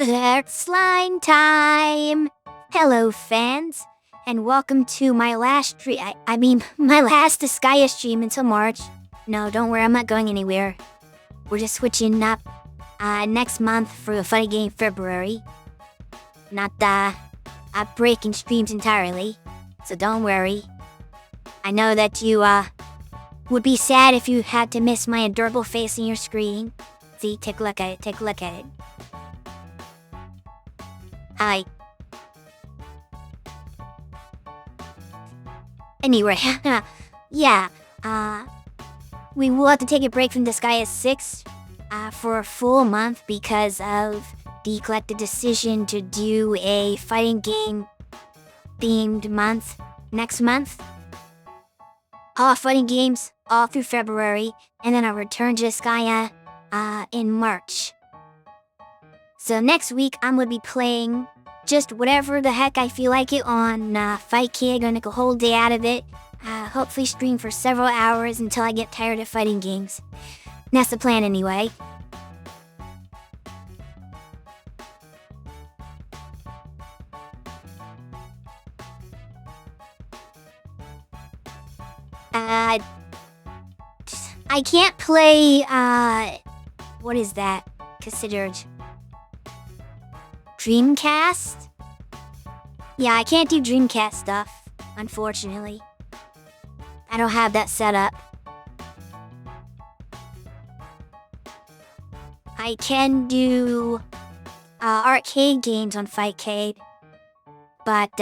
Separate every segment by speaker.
Speaker 1: Slime time! Hello, fans, and welcome to my last my last Disgea stream until March. No, don't worry, I'm not going anywhere. We're just switching up next month for a funny game February. Not breaking streams entirely, so don't worry. I know that you would be sad if you had to miss my adorable face in your screen. See, take a look at it, take a look at it. Hi. Anyway, yeah, we will have to take a break from Disgea 6 for a full month because of the collective decision to do a fighting game themed month next month. All fighting games all through February, and then I'll return to Disgea in March. So next week, I'm going to be playing just whatever the heck I feel like it on Fight Kid. Gonna take a whole day out of it. Hopefully stream for several hours until I get tired of fighting games. That's the plan anyway. I can't play, what is that considered? Dreamcast? Yeah, I can't do Dreamcast stuff, unfortunately. I don't have that set up. I can do arcade games on Fightcade, but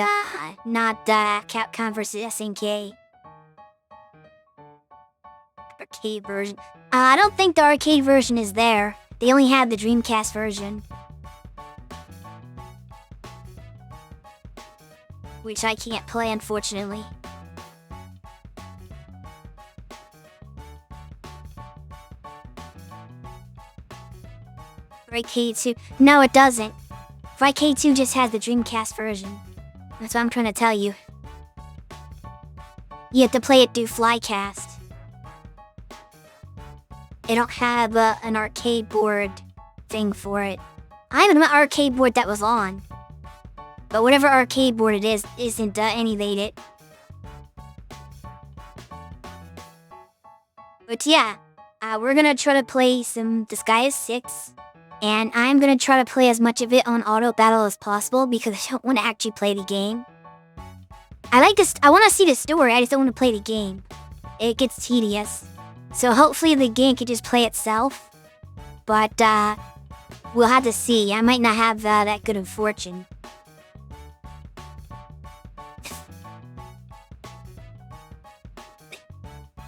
Speaker 1: not Capcom vs SNK. Arcade version. I don't think the arcade version is there. They only have the Dreamcast version, which I can't play, unfortunately. Arcade 2. No, it doesn't. Arcade 2 just has the Dreamcast version. That's what I'm trying to tell you. You have to play it through Flycast. They don't have an arcade board thing for it. I have an arcade board that was on, but whatever arcade board it is, isn't emulated. But yeah, we're gonna try to play some Disgea 6, and I'm gonna try to play as much of it on auto battle as possible because I don't want to actually play the game. I want to see the story, I just don't want to play the game. It gets tedious. So hopefully the game can just play itself, but we'll have to see. I might not have that good of fortune.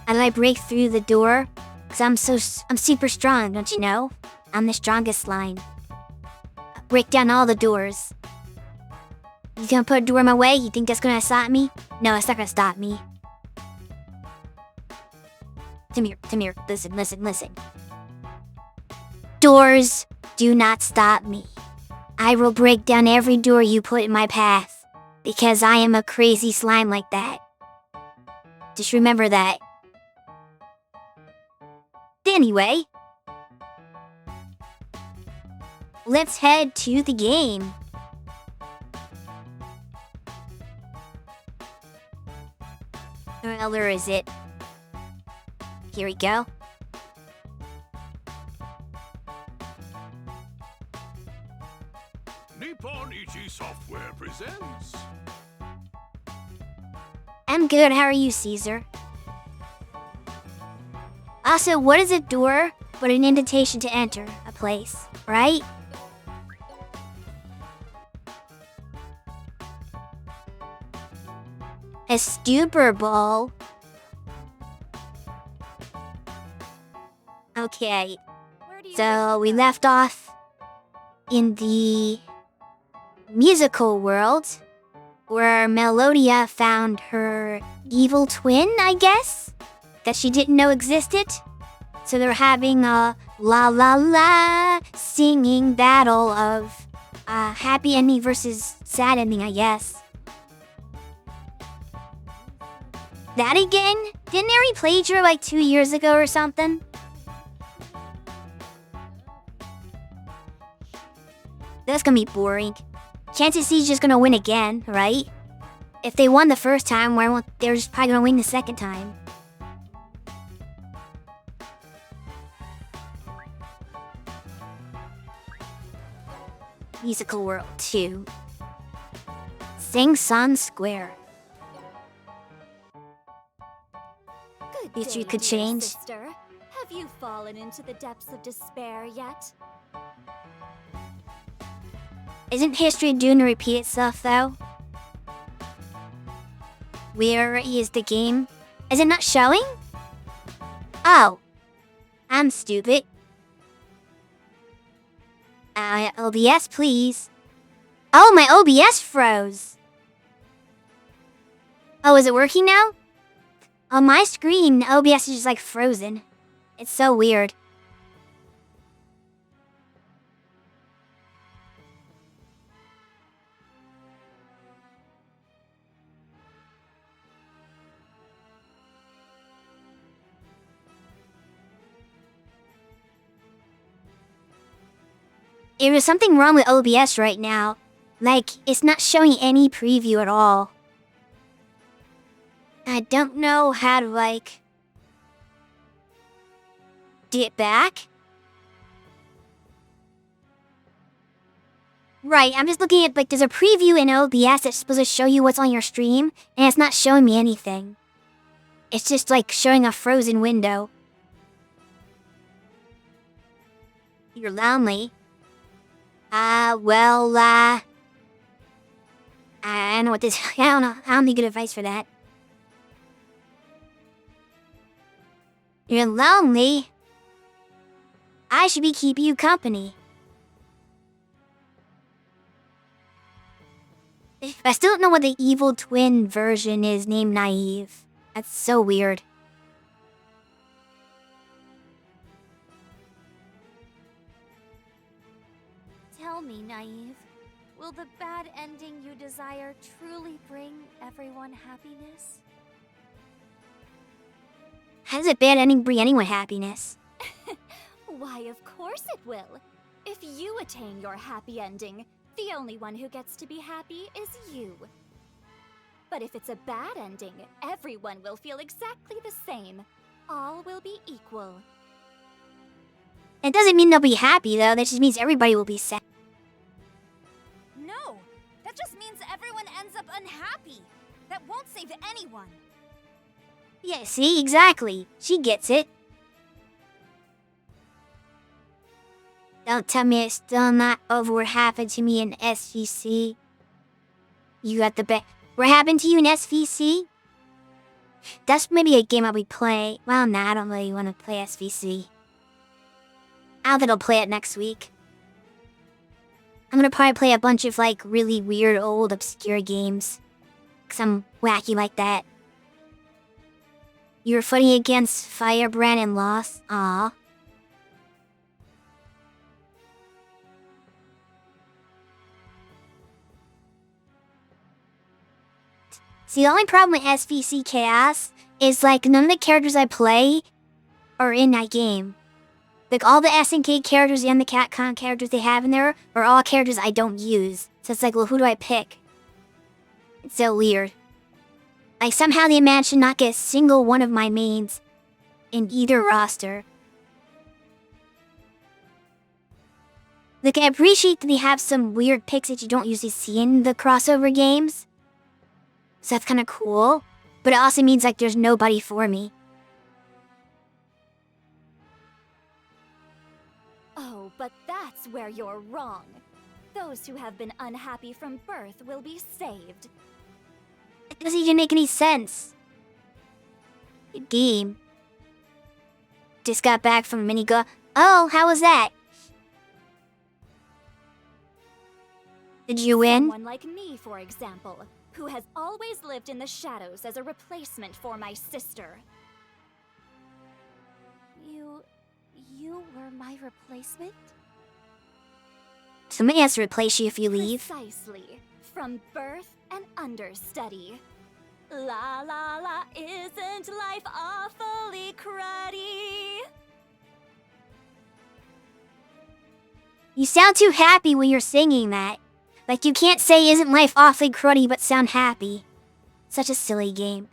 Speaker 1: And I break through the door, cause I'm super strong, don't you know? I'm the strongest slime. Break down all the doors. You gonna put a door in my way? You think that's gonna stop me? No, it's not gonna stop me. Come here, listen. Doors do not stop me. I will break down every door you put in my path, because I am a crazy slime like that. Just remember that. Anyway, let's head to the game. Where is it? Here we go.
Speaker 2: Nippon Ichi Software presents.
Speaker 1: I'm good, how are you, Caesar? Also, what is a door but an invitation to enter a place, right? A stupor ball. Okay, so we left off in the musical world where Melodia found her evil twin, I guess, that she didn't know existed. So they're having a la la la singing battle of happy ending versus sad ending, I guess. That again? Didn't they replay her like 2 years ago or something? That's gonna be boring. Chances he's just gonna win again, right? If they won the first time, why won't they're just probably gonna win the second time? Musical World 2. Sing Sun Square.
Speaker 3: Good
Speaker 1: History
Speaker 3: day,
Speaker 1: could
Speaker 3: dear
Speaker 1: change.
Speaker 3: Sister. Have you fallen into the depths of despair yet?
Speaker 1: Isn't history doomed to repeat itself, though? Where is the game? Is it not showing? Oh. I'm stupid. OBS, please. Oh, my OBS froze. Oh, is it working now? On my screen, OBS is just like frozen. It's so weird. There is something wrong with OBS right now. Like, it's not showing any preview at all. I don't know how to, like, do it back. Right, I'm just looking at, like, there's a preview in OBS that's supposed to show you what's on your stream, and it's not showing me anything. It's just, like, showing a frozen window. You're lonely. I don't know what this... I don't know. I don't need good advice for that. You're lonely. I should be keeping you company. I still don't know what the evil twin version is named Naive. That's so weird.
Speaker 3: Tell me, Naive, will the bad ending you desire truly bring everyone happiness?
Speaker 1: How does a bad ending bring anyone happiness?
Speaker 3: Why, of course it will. If you attain your happy ending, the only one who gets to be happy is you. But if it's a bad ending, everyone will feel exactly the same. All will be equal.
Speaker 1: It doesn't mean they'll be happy, though. That just means everybody will be sad.
Speaker 4: No, that just means everyone ends up unhappy. That won't save anyone.
Speaker 1: Yeah, see? Exactly. She gets it. Don't tell me it's still not over what happened to me in SVC. You got the best. What happened to you in SVC? That's maybe a game I'll be playing. Well, nah, I don't really want to play SVC. I don't think I'll play it next week. I'm gonna probably play a bunch of, like, really weird, old, obscure games. 'Cause I'm wacky like that. You were fighting against Firebrand and lost? Aw. See, the only problem with SVC Chaos is, like, none of the characters I play are in that game. Like, all the SNK characters and the Capcom characters they have in there are all characters I don't use. So it's like, well, who do I pick? It's so weird. Like, somehow they managed to not get a single one of my mains in either roster. Like, I appreciate that they have some weird picks that you don't usually see in the crossover games. So that's kind of cool. But it also means, like, there's nobody for me.
Speaker 3: Oh, but that's where you're wrong. Those who have been unhappy from birth will be saved.
Speaker 1: It doesn't even make any sense. Good game. Just got back from mini-go. Oh, how was that? Did you win?
Speaker 3: Someone like me, for example, who has always lived in the shadows as a replacement for my sister. You were my replacement?
Speaker 1: Somebody has to replace you if you leave.
Speaker 3: Precisely. From birth and understudy. La la la, isn't life awfully cruddy?
Speaker 1: You sound too happy when you're singing that. Like you can't say isn't life awfully cruddy but sound happy. Such a silly game.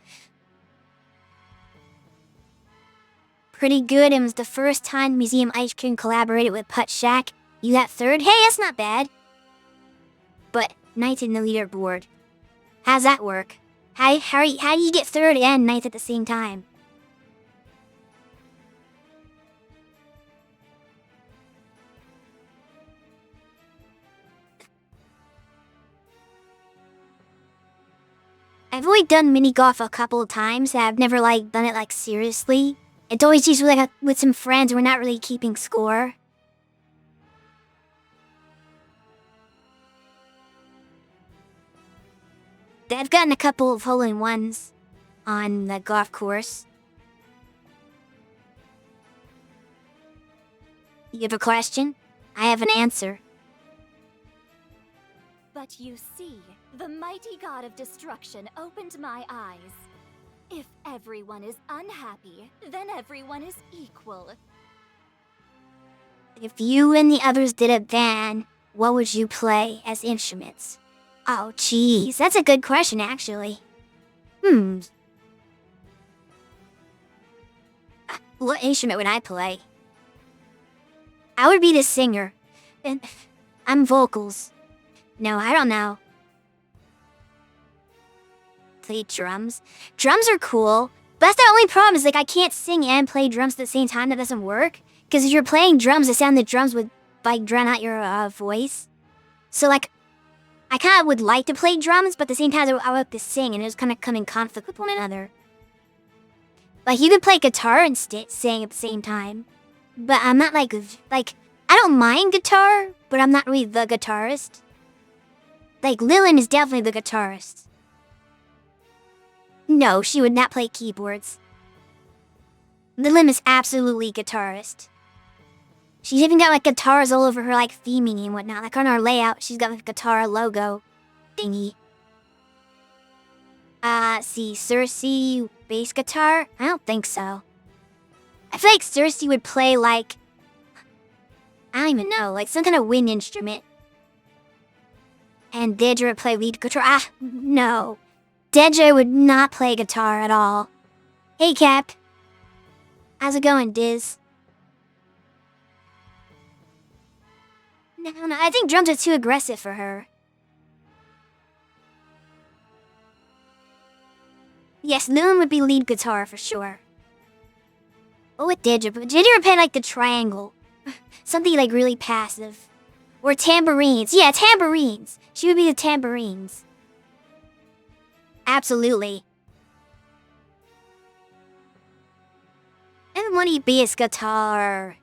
Speaker 1: Pretty good. It was the first time Museum Ice Cream collaborated with Putt Shack. You got third? Hey, that's not bad. But ninth in the leaderboard. How's that work? How do you get third and ninth at the same time? I've only done mini golf a couple of times. I've never done it seriously. It's always just with some friends. We're not really keeping score. I've gotten a couple of hole-in-ones on the golf course. You have a question? I have an answer.
Speaker 3: But you see, the mighty god of destruction opened my eyes. If everyone is unhappy, then everyone is equal.
Speaker 1: If you and the others did a band, what would you play as instruments? Oh, jeez, that's a good question, actually. What instrument would I play? I would be the singer. And I'm vocals. No, I don't know. Play drums. Drums are cool, but that's the only problem is I can't sing and play drums at the same time. That doesn't work. Because if you're playing drums, the sound of the drums would drown out your voice. So I kind of would like to play drums, but at the same time I would like to sing, and it was kind of come in conflict with one another. You could play guitar and sing at the same time. But I'm not I don't mind guitar, but I'm not really the guitarist. Lillian is definitely the guitarist. No, she would not play keyboards. Lillian is absolutely guitarist. She's even got guitars all over her theming and whatnot. On our layout, she's got a guitar logo thingy. See, Cersei bass guitar? I don't think so. I feel Cersei would play I don't even know, some kind of wind instrument. And Disgea would play lead guitar. No. Disgea would not play guitar at all. Hey, Cap. How's it going, Diz? No, I think drums are too aggressive for her. Yes, Lillian would be lead guitar for sure. Oh, with Disgea, but Disgea would play the triangle. Something really passive. Or tambourines. Yeah, tambourines. She would be the tambourines. Absolutely. I want to be bass guitar.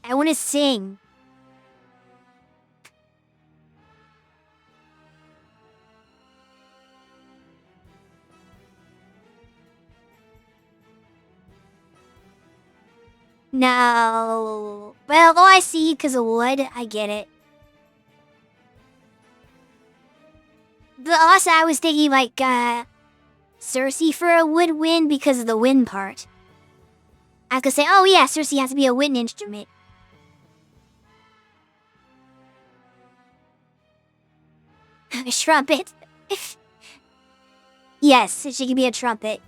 Speaker 1: I want to sing. No. Well, I see because of wood. I get it. But also, I was thinking Cersei for a woodwind because of the wind part. I was gonna say, oh yeah, Cersei has to be a wind instrument. A trumpet. Yes, she can be a trumpet.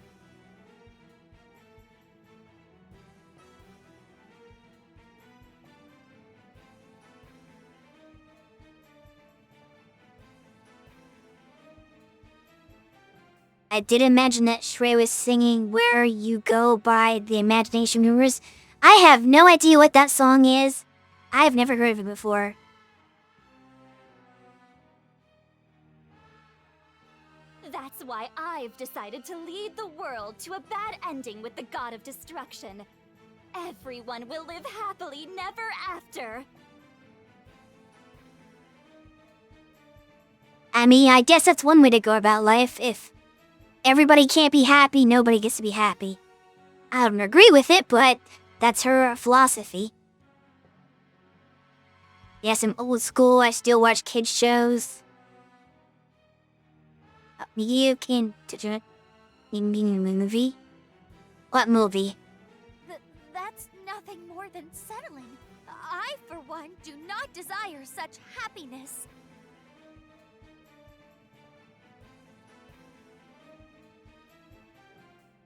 Speaker 1: I did imagine that Shui was singing Where You Go by the Imagination Movers. I have no idea what that song is. I've never heard of it before.
Speaker 3: That's why I've decided to lead the world to a bad ending with the god of destruction. Everyone will live happily never after.
Speaker 1: I mean, I guess that's one way to go about life. If everybody can't be happy, nobody gets to be happy. I don't agree with it, but that's her philosophy. Yes, I'm old school. I still watch kids shows. You can movie? What movie?
Speaker 4: That's nothing more more than settling. I, for one, do not desire such happiness.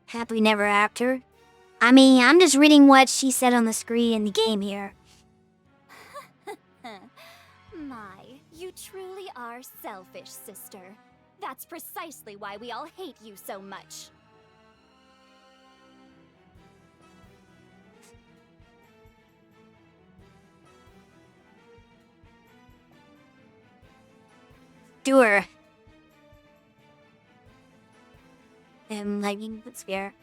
Speaker 1: Happily never after? I mean, I'm just reading what she said on the screen in the game here.
Speaker 3: My, you truly are selfish, sister. That's precisely why we all hate you so much.
Speaker 1: Sure. Lightning sphere.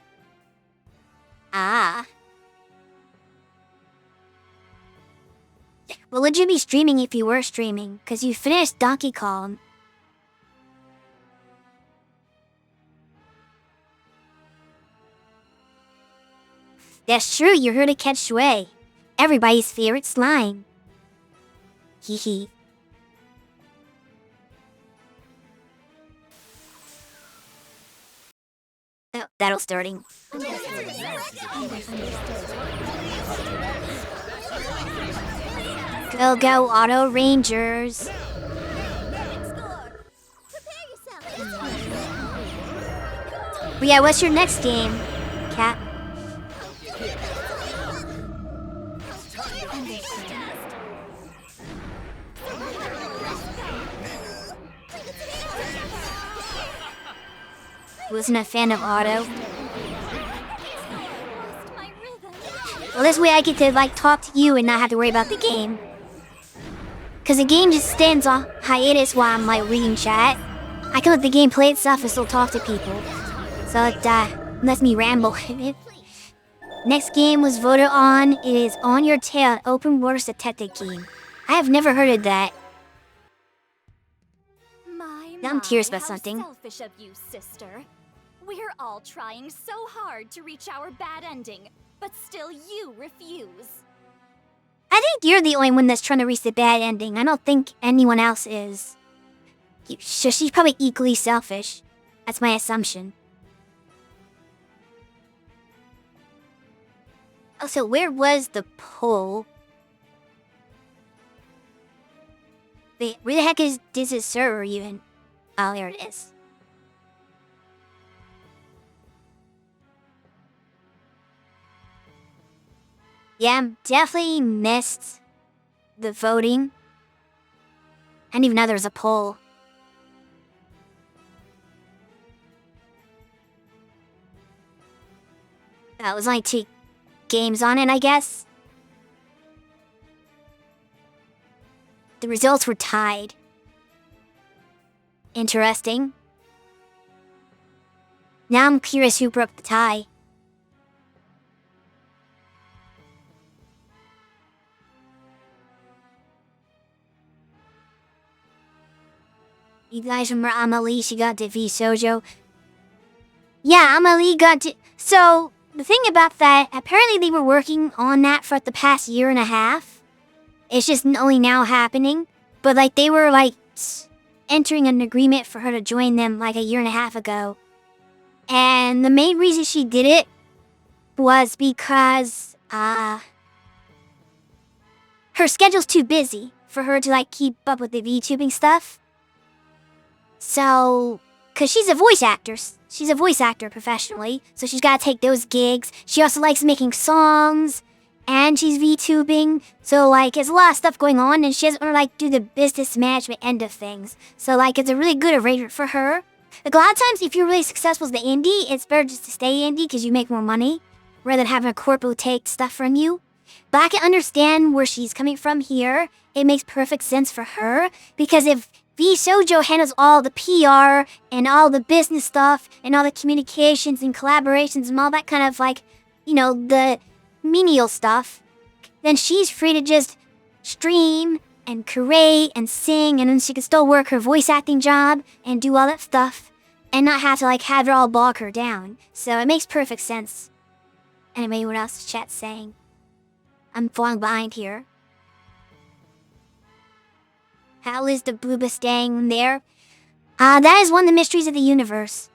Speaker 1: Ah. Well, would you be streaming if you were streaming? Because you finished Donkey Kong. That's true, you're here to catch Shui. Everybody's favorite slime. Hee hee. Oh, that'll starting. Go go Auto Rangers. But yeah, what's your next game, Cat? Wasn't a fan of Auto. Well, this way I get to like talk to you and not have to worry about the game. Cause the game just stands on hiatus while I'm like reading chat. I can let the game play itself and still talk to people. So it lets me ramble. Next game was voted on. It is On Your Tail, open world detective game. I have never heard of that. Now I'm curious about something.
Speaker 3: Selfish of you, sister. We're all trying so hard to reach our bad ending, but still you refuse.
Speaker 1: I think you're the only one that's trying to reach the bad ending. I don't think anyone else is. So she's probably equally selfish. That's my assumption. Oh, so where was the poll? Wait, where the heck is this server even? Oh, there it is. Yeah, definitely missed the voting. I didn't even know there was a poll. That was only 2 games on it, I guess. The results were tied. Interesting. Now I'm curious who broke the tie. You guys remember Amelie? She got to V Sojo. Yeah, Amelie got to... So, the thing about that, apparently they were working on that for the past 1.5 years. It's just only now happening. But, like, they were, like, entering an agreement for her to join them, like, 1.5 years ago. And the main reason she did it was because, her schedule's too busy for her to, like, keep up with the VTubing stuff. So, because she's a voice actor. She's a voice actor professionally, so she's got to take those gigs. She also likes making songs, and she's VTubing. So, like, there's a lot of stuff going on, and she doesn't want to, like, do the business management end of things. So, like, it's a really good arrangement for her. Like, a lot of times, if you're really successful as the indie, it's better just to stay indie because you make more money, rather than having a corporate take stuff from you. But I can understand where she's coming from here. It makes perfect sense for her, because if V Shoujo handles all the PR and all the business stuff and all the communications and collaborations and all that kind of, like, you know, the menial stuff, then she's free to just stream and create and sing, and then she can still work her voice acting job and do all that stuff and not have to, like, have it all bog her down. So it makes perfect sense. Anyway, what else is chat saying? I'm falling behind here. How is the booba staying there? That is one of the mysteries of the universe.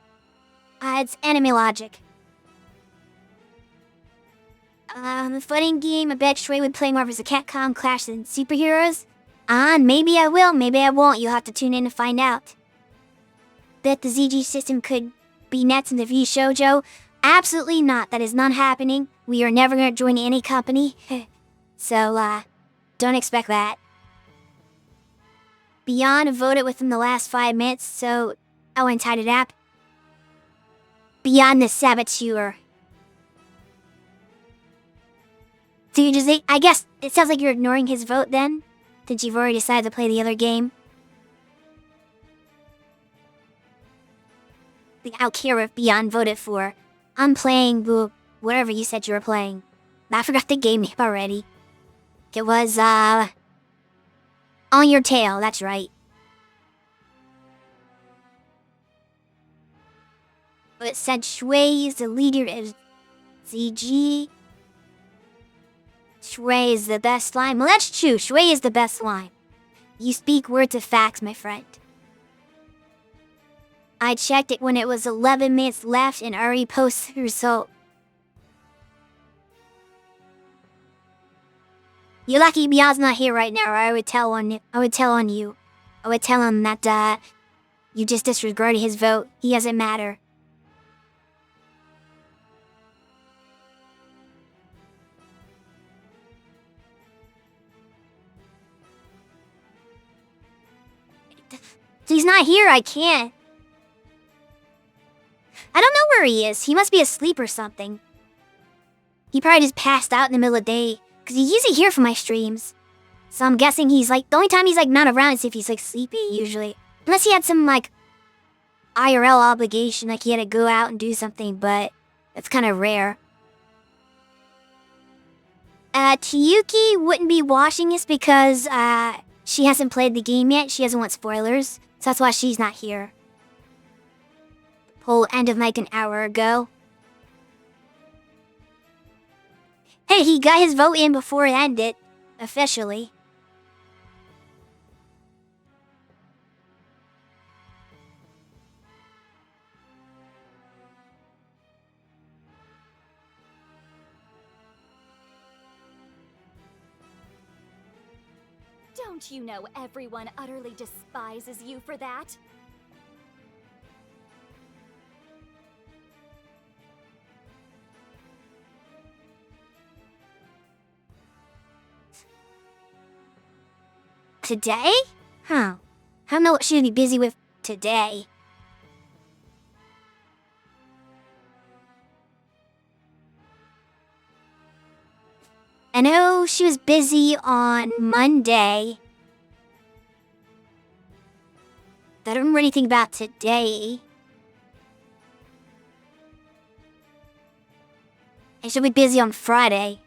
Speaker 1: It's anime logic. The fighting game, I bet Shui would play more vs. Capcom Clash than superheroes. Maybe I will, maybe I won't. You'll have to tune in to find out. Bet the ZG system could be next in the V Shoujo. Absolutely not. That is not happening. We are never going to join any company. So, don't expect that. Beyond voted within the last 5 minutes, so I went tied it up. Beyond the saboteur. So you just, I guess it sounds like you're ignoring his vote then, since you've already decided to play the other game. I don't care if Beyond voted for. I'm playing whatever you said you were playing. I forgot the game name already. It was, On Your Tail, that's right. It said Shui is the leader of ZG. Shui is the best line. Well, that's true. Shui is the best line. You speak words of facts, my friend. I checked it when it was 11 minutes left and already posted the result. You're lucky Beyond's not here right now, or I would tell on you. I would tell him that, you just disregarded his vote. He doesn't matter. He's not here, I can't. I don't know where he is. He must be asleep or something. He probably just passed out in the middle of the day, because he's usually here for my streams. So I'm guessing he's the only time he's not around is if he's sleepy, usually. Unless he had some IRL obligation, he had to go out and do something, but that's kind of rare. Chiyuki wouldn't be watching this because, she hasn't played the game yet. She doesn't want spoilers. So that's why she's not here. Poll ended an hour ago. Hey, he got his vote in before it ended. Officially.
Speaker 3: Don't you know everyone utterly despises you for that?
Speaker 1: Today? Huh. I don't know what she'd be busy with today. I know she was busy on Monday. I don't remember anything about today. And she'll be busy on Friday.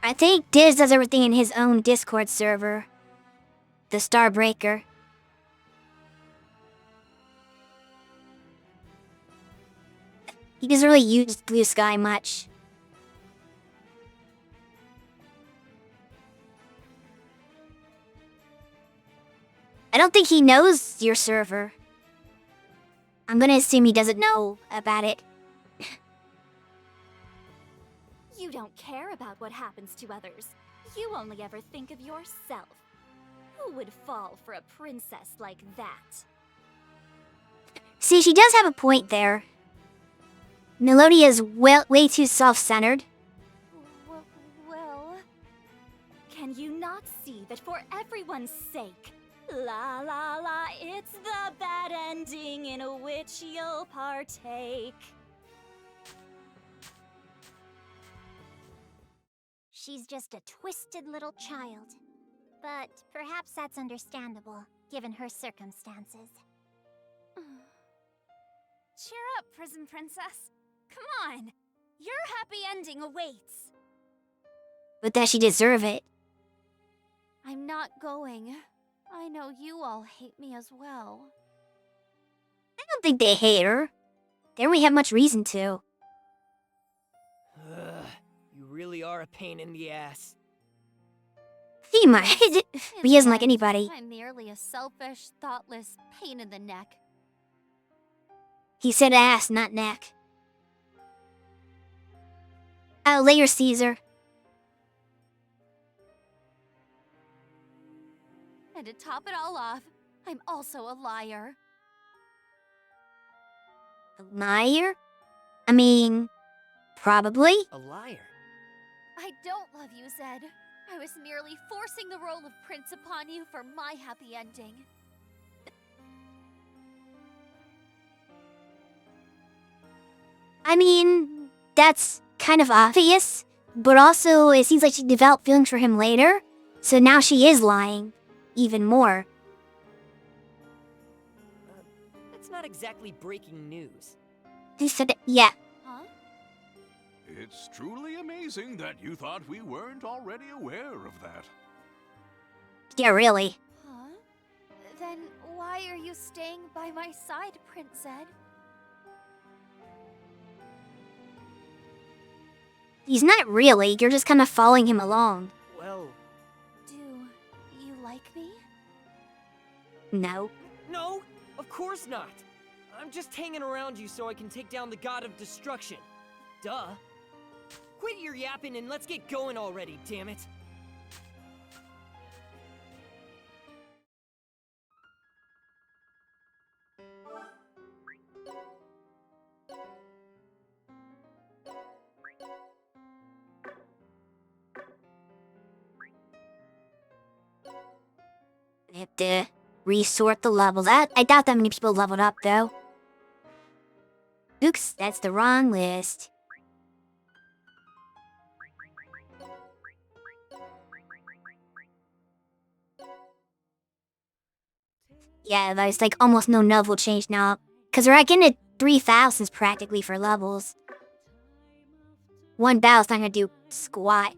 Speaker 1: I think Diz does everything in his own Discord server. The Starbreaker. He doesn't really use Blue Sky much. I don't think he knows your server. I'm gonna assume he doesn't know about it.
Speaker 3: You don't care about what happens to others. You only ever think of yourself. Who would fall for a princess like that?
Speaker 1: See, she does have a point there. Melodia is way too self-centered.
Speaker 3: Well... Can you not see that for everyone's sake, la la la, it's the bad ending in which you'll partake?
Speaker 5: She's just a twisted little child. But perhaps that's understandable, given her circumstances.
Speaker 4: Cheer up, Prison Princess. Come on. Your happy ending awaits.
Speaker 1: But does she deserve it?
Speaker 4: I'm not going. I know you all hate me as well.
Speaker 1: I don't think they hate her. They don't really have much reason to.
Speaker 6: You really are a pain in the ass.
Speaker 1: He might. But he isn't like anybody.
Speaker 3: I'm merely a selfish, thoughtless pain in the neck.
Speaker 1: He said ass, not neck. Later, Caesar.
Speaker 3: And to top it all off, I'm also a liar.
Speaker 1: A liar? I mean, probably.
Speaker 6: A liar?
Speaker 3: I don't love you, Zed. I was merely forcing the role of prince upon you for my happy ending.
Speaker 1: I mean, that's kind of obvious. But also, it seems like she developed feelings for him later. So now she is lying. Even more.
Speaker 6: That's not exactly breaking news.
Speaker 1: He said, yeah.
Speaker 3: Huh?
Speaker 2: It's truly amazing that you thought we weren't already aware of that.
Speaker 1: Yeah, really.
Speaker 3: Huh? Then why are you staying by my side, Prince Zed?
Speaker 1: He's not really. You're just kind of following him along.
Speaker 6: Well...
Speaker 3: Do you like me?
Speaker 1: No.
Speaker 6: No, of course not. I'm just hanging around you so I can take down the god of destruction. Duh. Quit your yapping and let's get going already, damn it.
Speaker 1: I have to resort the levels. I doubt that many people leveled up, though. Oops, that's the wrong list. Yeah, there's like almost no level change now. Because we're getting to 3,000s practically for levels. One battle's not gonna do squat.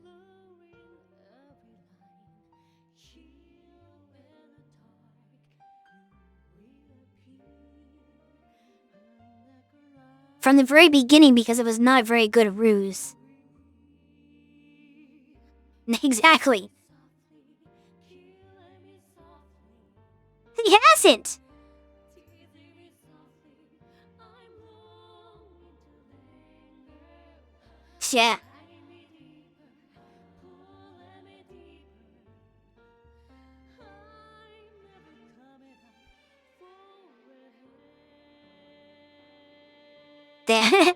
Speaker 1: From the very beginning, because it was not a very good ruse. Exactly. He hasn't! Yeah. There.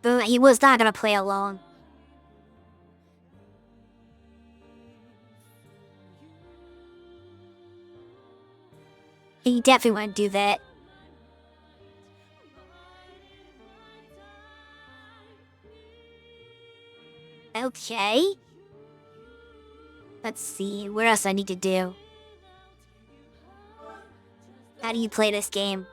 Speaker 1: But he was not gonna play along. He definitely wouldn't do that. Okay. Let's see, what else I need to do? How do you play this game?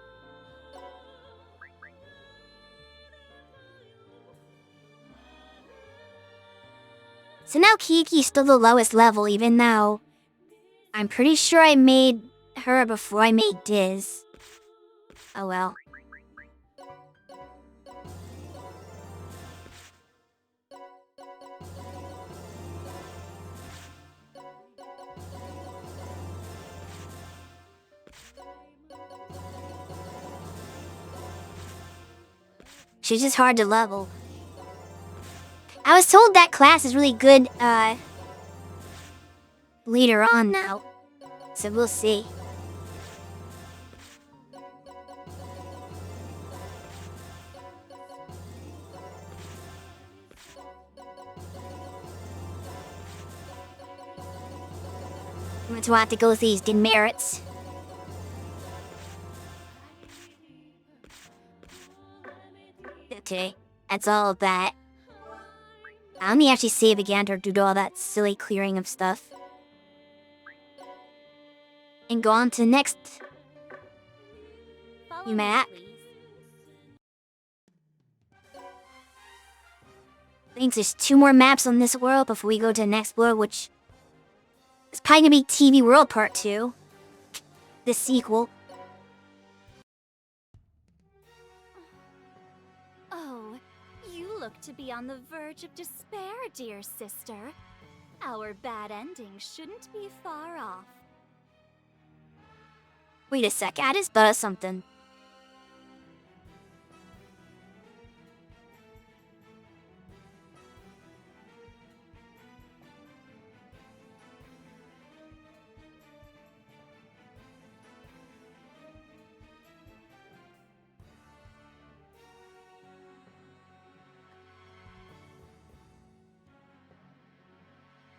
Speaker 1: So now Kiki's still the lowest level, even though I'm pretty sure I made her before I made Diz. Oh well. She's just hard to level. I was told that class is really good, later on now. So we'll see. I'm going to have to go with these demerits. Okay, that's all of that. Let me actually save again to do all that silly clearing of stuff. And go on to the next
Speaker 3: Follow me,
Speaker 1: map.
Speaker 3: please.
Speaker 1: I think there's 2 more maps on this world before we go to the next world, which is probably gonna be TV World Part 2. The sequel.
Speaker 3: look to be on the verge of despair, dear sister. Our bad ending shouldn't be far off.
Speaker 1: Wait a sec, I just thought of something.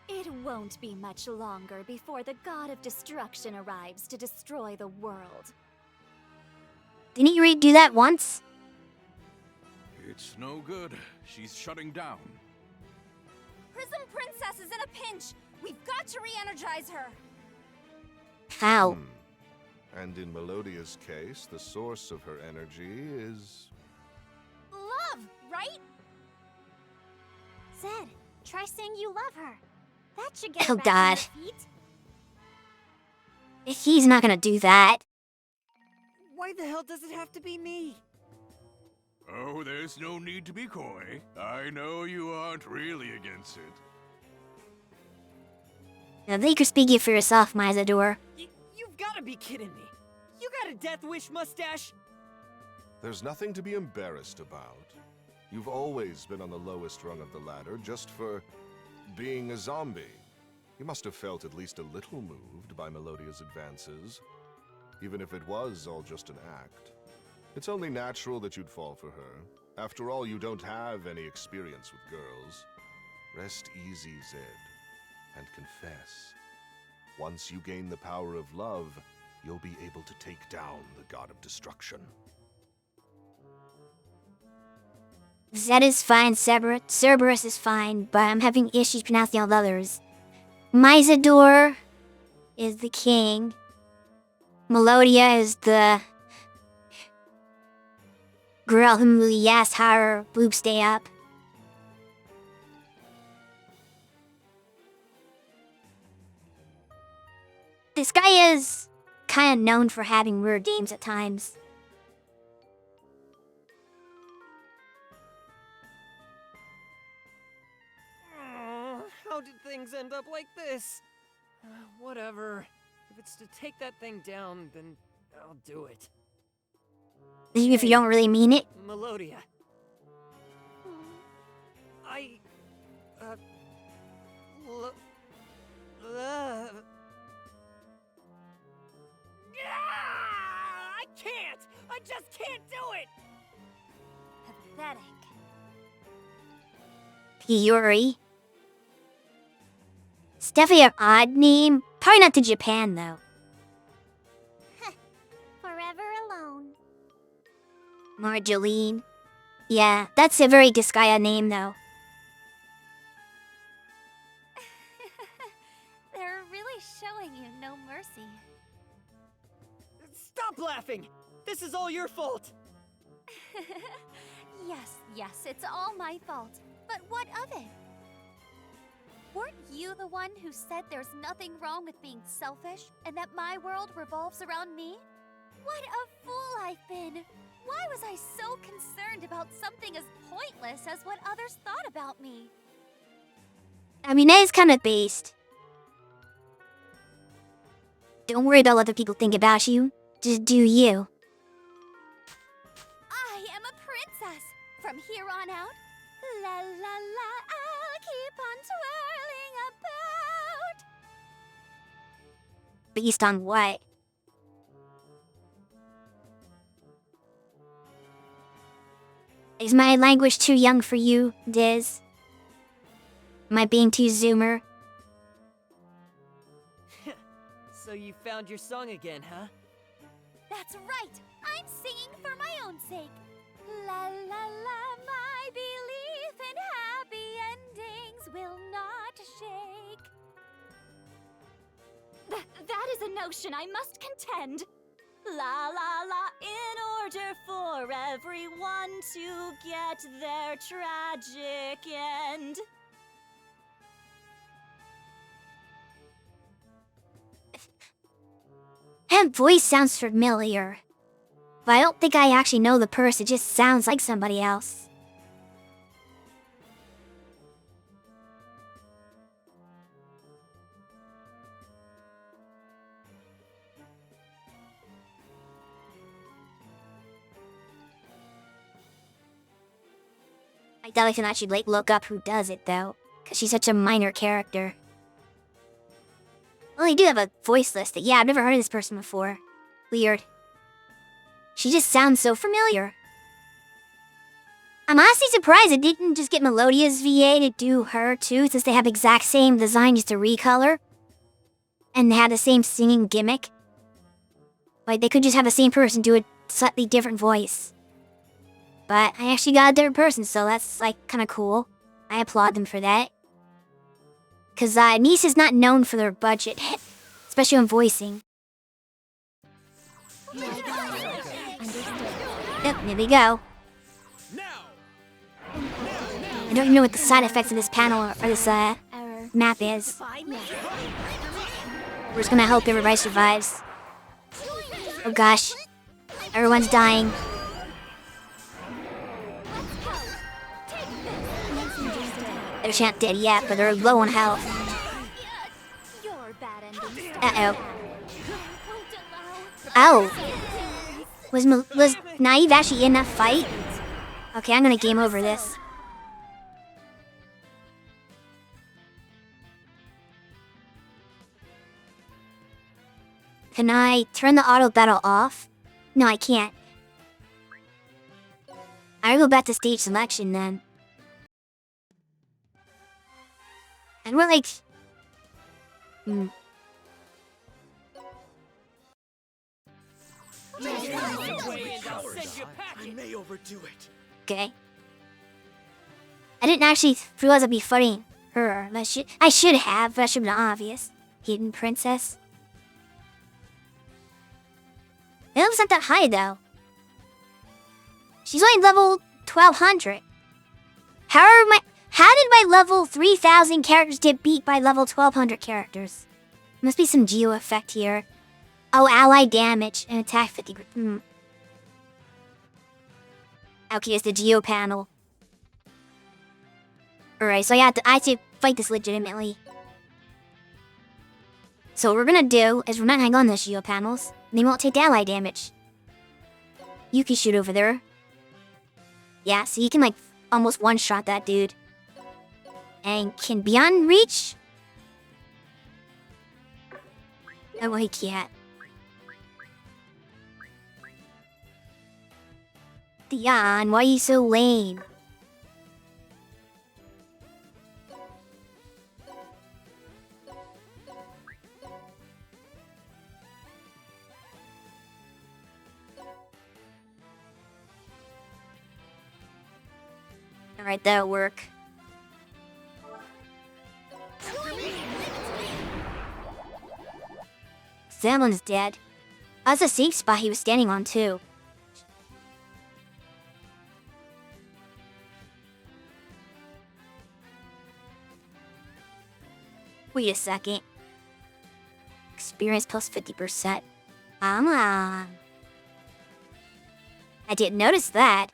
Speaker 3: It won't be much longer before the god of destruction arrives to destroy the world.
Speaker 1: Didn't you already do that once?
Speaker 2: It's no good. She's shutting down.
Speaker 4: Prism Princess is in a pinch. We've got to re-energize her.
Speaker 1: How?
Speaker 7: And in Melodia's case, the source of her energy is...
Speaker 4: Love, right?
Speaker 5: Zed, try saying you love her. That should get her
Speaker 1: Oh,
Speaker 5: back
Speaker 1: God.
Speaker 5: on her feet.
Speaker 1: He's not gonna do that.
Speaker 6: Why the hell does it have to be me?
Speaker 2: Oh, there's no need to be coy. I know you aren't really against it.
Speaker 1: Now, think you're speaking for yourself, Myzador.
Speaker 6: You've gotta be kidding me. You got a Death Wish mustache?
Speaker 7: There's nothing to be embarrassed about. You've always been on the lowest rung of the ladder just for being a zombie. You must have felt at least a little moved by Melodia's advances, even if it was all just an act. It's only natural that you'd fall for her. After all, you don't have any experience with girls. Rest easy, Zed, and confess. Once you gain the power of love, you'll be able to take down the god of destruction.
Speaker 1: Zed is fine, Cerberus is fine, but I'm having issues pronouncing all the others. Myzador is the king. Melodia is the girl who yes, her boobs stay up. This guy is kind of known for having weird names at times.
Speaker 6: How did things end up like this? Whatever. If it's to take that thing down, then I'll do it.
Speaker 1: Even if you don't really mean it.
Speaker 6: Melodia. I can't! I just can't do it!
Speaker 4: Pathetic.
Speaker 1: Piyuri. It's definitely an odd name. Probably not to Japan, though.
Speaker 5: Forever alone.
Speaker 1: Marjoline. Yeah, that's a very Disgea name, though.
Speaker 4: They're really showing you no mercy.
Speaker 6: Stop laughing! This is all your fault!
Speaker 4: Yes, it's all my fault. But what of it? Weren't you the one who said there's nothing wrong with being selfish and that my world revolves around me? What a fool I've been! Why was I so concerned about something as pointless as what others thought about me?
Speaker 1: I mean, that is kind of based. Don't worry about what other people think about you. Just do you.
Speaker 4: I am a princess! From here on out, la la la, I'll keep on twirling about.
Speaker 1: Based on what? Is my language too young for you, Diz? Am I being too zoomer?
Speaker 6: So you found your song again, huh?
Speaker 4: That's right! I'm singing for my own sake. La la la, my belief in happy endings will not shake. That is a notion I must contend. La la la, in order for everyone to get their tragic end.
Speaker 1: That voice sounds familiar. But I don't think I actually know the person, it just sounds like somebody else. I doubt I can actually, like, look up who does it, though. Because she's such a minor character. Well, they do have a voice list. Yeah, I've never heard of this person before. Weird. She just sounds so familiar. I'm honestly surprised it didn't just get Melodia's VA to do her too, since they have exact same design, just a recolor. And they had the same singing gimmick. Like, they could just have the same person do a slightly different voice. But I actually got a different person, so that's, like, kind of cool. I applaud them for that. Because Nice is not known for their budget, especially on voicing. Yep, there we go. I don't even know what the side effects of this panel or this map is. We're just gonna hope everybody survives. Oh gosh. Everyone's dying. They're not dead yet, but they're low on health. Uh-oh. Oh. Was Naive actually in that fight? Okay, I'm gonna game over this. Can I turn the auto battle off? No, I can't. I'll go back to stage selection then. And we're like...
Speaker 6: I may overdo it.
Speaker 1: Okay. I didn't actually realize I'd be fighting her. I should have, but that should have been obvious. Hidden princess. The level's not that high though. She's only level 1200. How did my level 3000 characters get beat by level 1200 characters? Must be some geo effect here. Oh, ally damage and attack 50. Okay, it's the geo panel. Alright, so I have to fight this legitimately. So what we're gonna do is we're not hang on those geo panels. They won't take ally damage. You can shoot over there. Yeah, so you can like almost one-shot that dude. And can beyond reach? Oh, well, he can't. Dion, why are you so lame? Alright, that'll work. Zamlin's dead. That's a safe spot he was standing on, too. Wait a second. Experience plus 50%. I didn't notice that.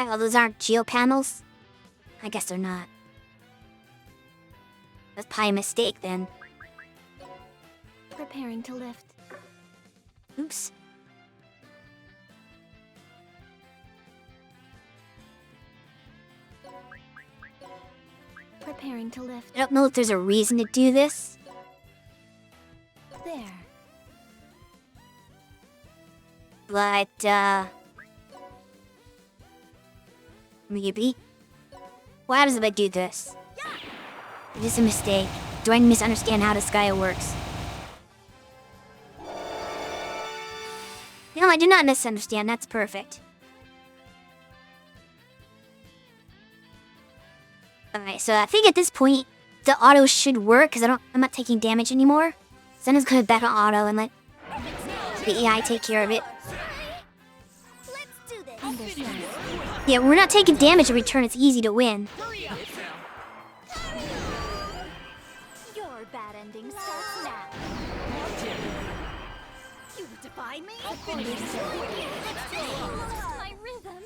Speaker 1: Oh, those aren't geo panels? I guess they're not. That's probably a mistake then.
Speaker 5: Preparing to lift.
Speaker 1: Oops.
Speaker 5: Preparing to lift.
Speaker 1: I don't know if there's a reason to do this.
Speaker 5: There.
Speaker 1: But, maybe? What happens if I do this? It is a mistake. Do I misunderstand how Disgea works? No, I do not misunderstand. That's perfect. Alright, so I think at this point, the auto should work, because I'm not taking damage anymore. So I'm just gonna bet on auto and let the AI take care of it. Yeah, we're not taking damage in return. It's easy to win.
Speaker 3: Your bad ending starts now. You defy me? My rhythm.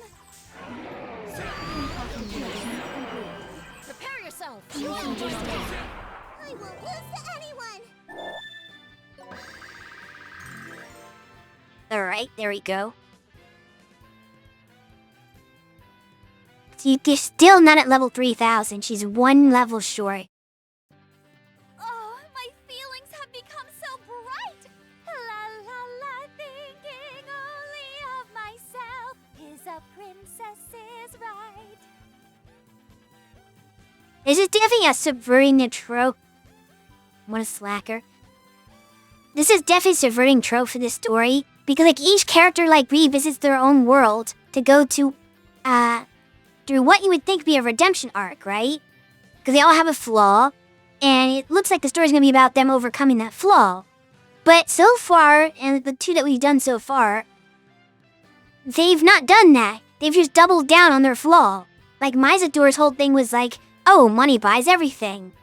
Speaker 1: Alright, there we go. You're still not at level 3000. She's one level short.
Speaker 4: Oh, my feelings have become so bright. La la la, thinking only of myself is a princess's right.
Speaker 1: This is definitely a subverting the trope. What a slacker. This is definitely subverting trope for this story. Because like each character like revisits their own world to go to through what you would think would be a redemption arc, right? Because they all have a flaw, and it looks like the story's gonna be about them overcoming that flaw. But so far, and the two that we've done so far, they've not done that. They've just doubled down on their flaw. Like Mizador's whole thing was like, oh, money buys everything.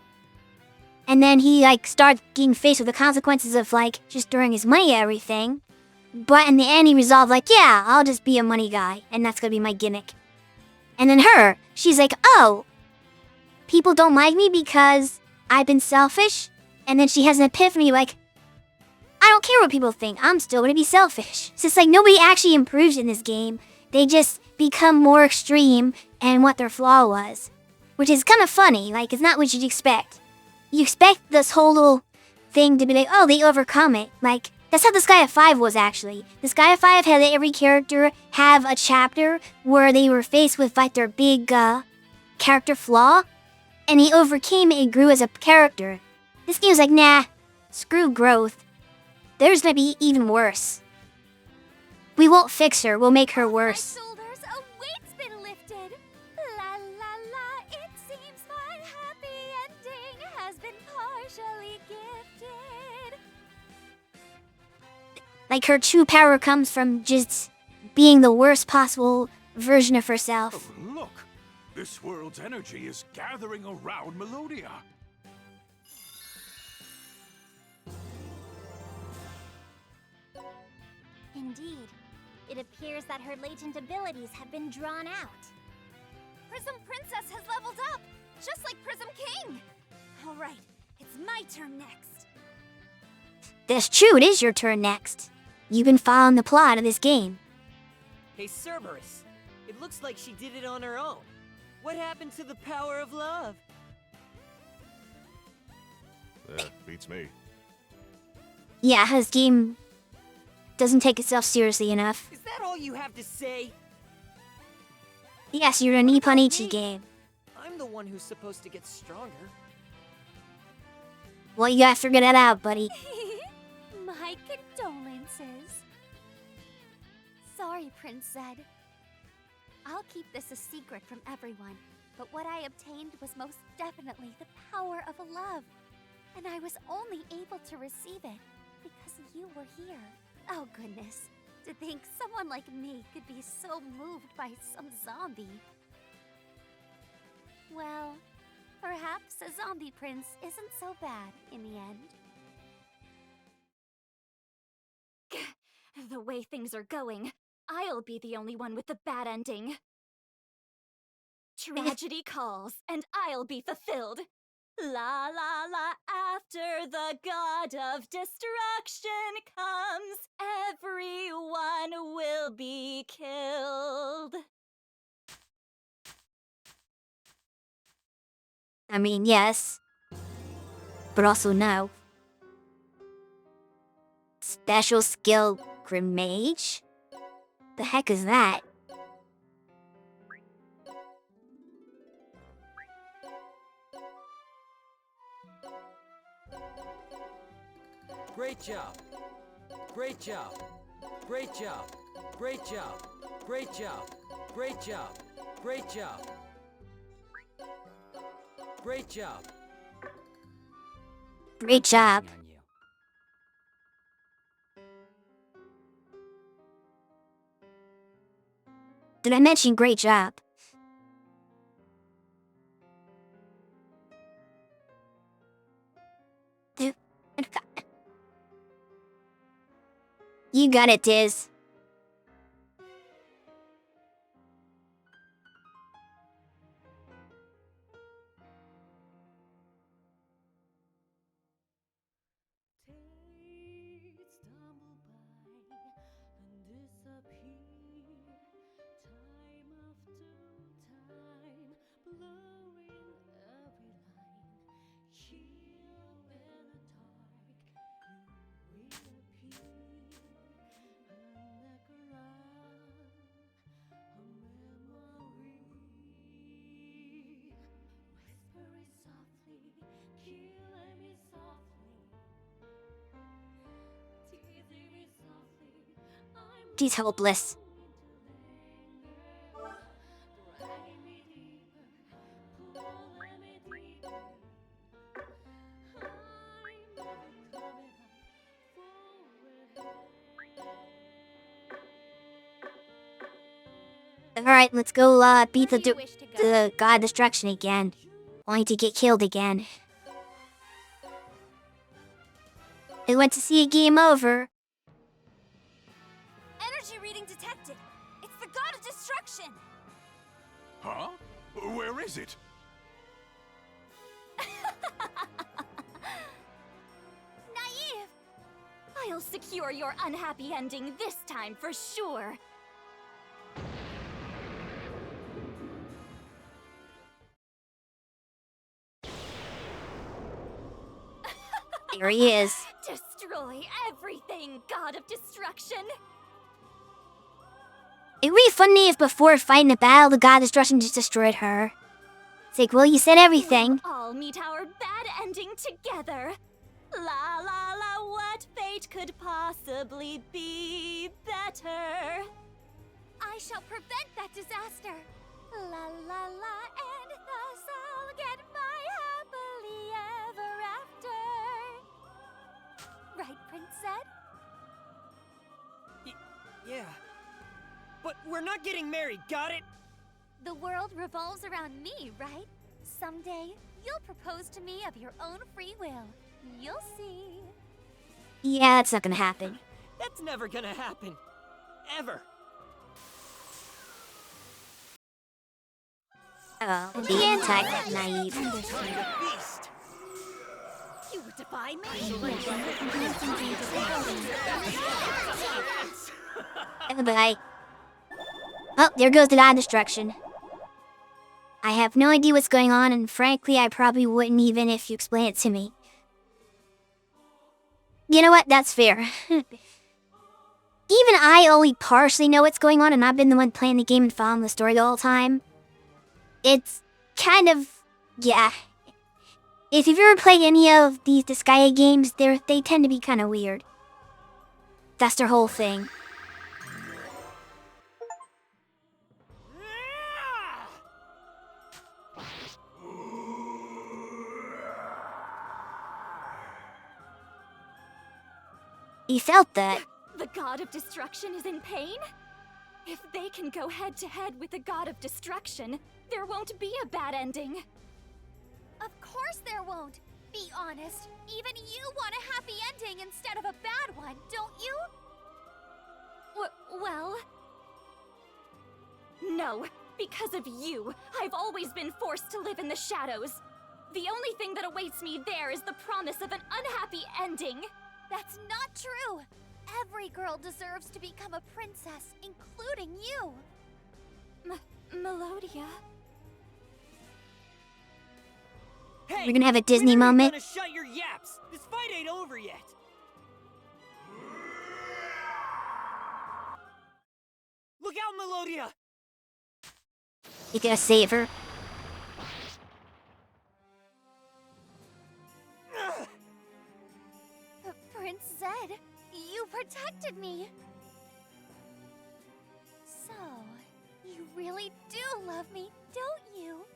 Speaker 1: And then he like starts getting faced with the consequences of like just throwing his money at everything. But in the end he resolved like, yeah, I'll just be a money guy, and that's gonna be my gimmick. And then her, she's like, oh, people don't like me because I've been selfish? And then she has an epiphany like, I don't care what people think, I'm still gonna be selfish. So it's like nobody actually improves in this game. They just become more extreme and what their flaw was. Which is kind of funny, like it's not what you'd expect. You expect this whole little thing to be like, oh, they overcome it. Like, that's how Disgea 5 was actually. Disgea 5 had every character have a chapter where they were faced with like their big character flaw. And he overcame it and grew as a character. This game was like, nah, screw growth. There's gonna be even worse. We won't fix her, we'll make her worse.
Speaker 4: My shoulders, a weight's been lifted. La la la, it seems my happy ending has been partially gifted.
Speaker 1: Like her true power comes from just being the worst possible version of herself.
Speaker 2: Oh, look! This world's energy is gathering around Melodia.
Speaker 5: Indeed. It appears that her latent abilities have been drawn out.
Speaker 4: Prism Princess has leveled up, just like Prism King. All right, it's my turn next.
Speaker 1: That's true, it is your turn next. You've been following the plot of this game.
Speaker 6: Hey, Cerberus. It looks like she did it on her own. What happened to the power of love?
Speaker 7: Beats me.
Speaker 1: Yeah, this game doesn't take itself seriously enough.
Speaker 6: Is that all you have to say?
Speaker 1: Yes, you're a Nipponichi game.
Speaker 6: I'm the one who's supposed to get stronger.
Speaker 1: Well, you gotta figure that out, buddy.
Speaker 4: My condolences. Sorry, Prince Zed. I'll keep this a secret from everyone, but what I obtained was most definitely the power of a love. And I was only able to receive it because you were here. Oh goodness, to think someone like me could be so moved by some zombie. Well, perhaps a zombie prince isn't so bad in the end.
Speaker 3: The way things are going, I'll be the only one with the bad ending. Tragedy calls, and I'll be fulfilled. La la la, after the god of destruction comes, everyone will be killed.
Speaker 1: I mean, yes. But also no. Special skill Grim Mage? The heck is that?
Speaker 6: Great job. Great job. Great job. Great job. Great job. Great job. Great job. Great job.
Speaker 1: Great job.
Speaker 6: On you.
Speaker 1: Did I mention great job? You got it, Diz. She's hopeless. Alright, let's go beat
Speaker 4: Where do you wish to go?
Speaker 1: the god destruction again. Only to get killed again. I went to see a game over.
Speaker 4: Energy reading detected. It's the god of destruction.
Speaker 2: Huh? Where is it?
Speaker 4: Naive.
Speaker 3: I'll secure your unhappy ending this time for sure.
Speaker 1: There he is.
Speaker 3: Destroy everything, god of destruction.
Speaker 1: It'd be funny if before fighting the battle, the god destruction just destroyed her. It's like, well, you said everything.
Speaker 3: We'll all meet our bad ending together. La la la, what fate could possibly be better?
Speaker 4: I shall prevent that disaster. La la la, and thus I'll get my happily ever after. Right, Prince Zed?
Speaker 6: Yeah. But we're not getting married, got it?
Speaker 4: The world revolves around me, right? Someday, you'll propose to me of your own free will. You'll see.
Speaker 1: Yeah, that's not gonna happen.
Speaker 6: That's never gonna happen. Ever.
Speaker 1: Oh, the anti-naive.
Speaker 6: Beast.
Speaker 4: You would defy me?
Speaker 1: Bye. Oh, there goes the god destruction. I have no idea what's going on, and frankly, I probably wouldn't even if you explain it to me. You know what? That's fair. Even I only partially know what's going on, and I've been the one playing the game and following the story the whole time. It's kind of... yeah. If you've ever played any of these Disgea games, they tend to be kind of weird. That's their whole thing. You felt that.
Speaker 3: The god of destruction is in pain? If they can go head to head with the god of destruction, there won't be a bad ending.
Speaker 4: Of course there won't. Be honest. Even you want a happy ending instead of a bad one, don't you?
Speaker 3: Well... No, because of you, I've always been forced to live in the shadows. The only thing that awaits me there is the promise of an unhappy ending.
Speaker 4: That's not true. Every girl deserves to become a princess, including you.
Speaker 3: Melodia...
Speaker 6: Hey,
Speaker 1: We're gonna have a Disney
Speaker 6: when are you
Speaker 1: moment.
Speaker 6: gonna shut your yaps? This fight ain't over yet. Look out, Melodia!
Speaker 1: You gotta save her.
Speaker 4: Prince Zed, you protected me. So, you really do love me, don't you?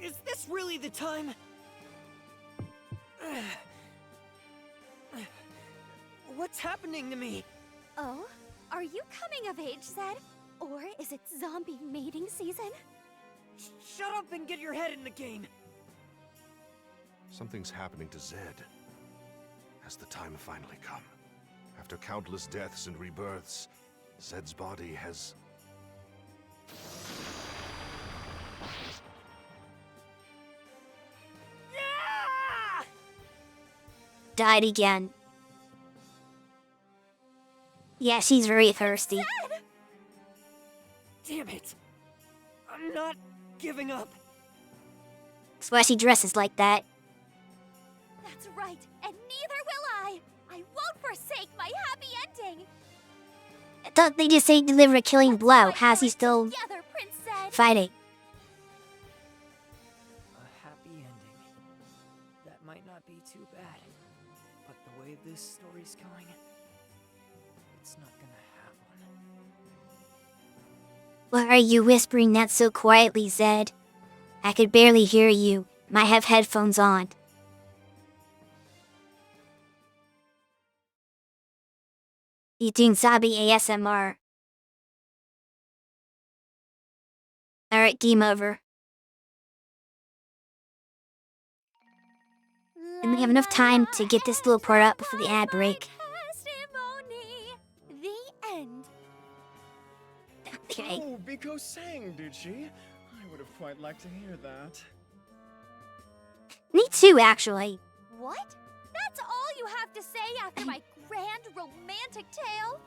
Speaker 6: Is this really the time? What's happening to me?
Speaker 4: Oh? Are you coming of age, Zed? Or is it zombie mating season?
Speaker 6: Shut up and get your head in the game.
Speaker 7: Something's happening to Zed. Has the time finally come? After countless deaths and rebirths, Zed's body has...
Speaker 6: Yeah!
Speaker 1: Died again. Yeah, she's very thirsty.
Speaker 6: Damn it! I'm not giving up.
Speaker 1: That's why she dresses like that.
Speaker 4: That's right, and neither will I. I won't forsake my happy ending.
Speaker 1: I thought they just say deliver a killing blow.
Speaker 4: Let's
Speaker 1: How's he
Speaker 4: fight
Speaker 1: still
Speaker 4: together, Prince Zed.
Speaker 1: fighting?
Speaker 6: A happy ending. That might not be too bad. But the way this story's going, it's not gonna
Speaker 1: Why are you whispering that so quietly, Zed? I could barely hear you. Might have headphones on. You doing zombie ASMR? Alright, game over. And we have enough time to get this little part up before the ad break.
Speaker 4: Testimony. The end.
Speaker 1: Okay.
Speaker 8: Oh, Biko sang, did she? I would have quite liked to hear that.
Speaker 1: Me too, actually.
Speaker 4: What? That's all you have to say after my grand romantic tale?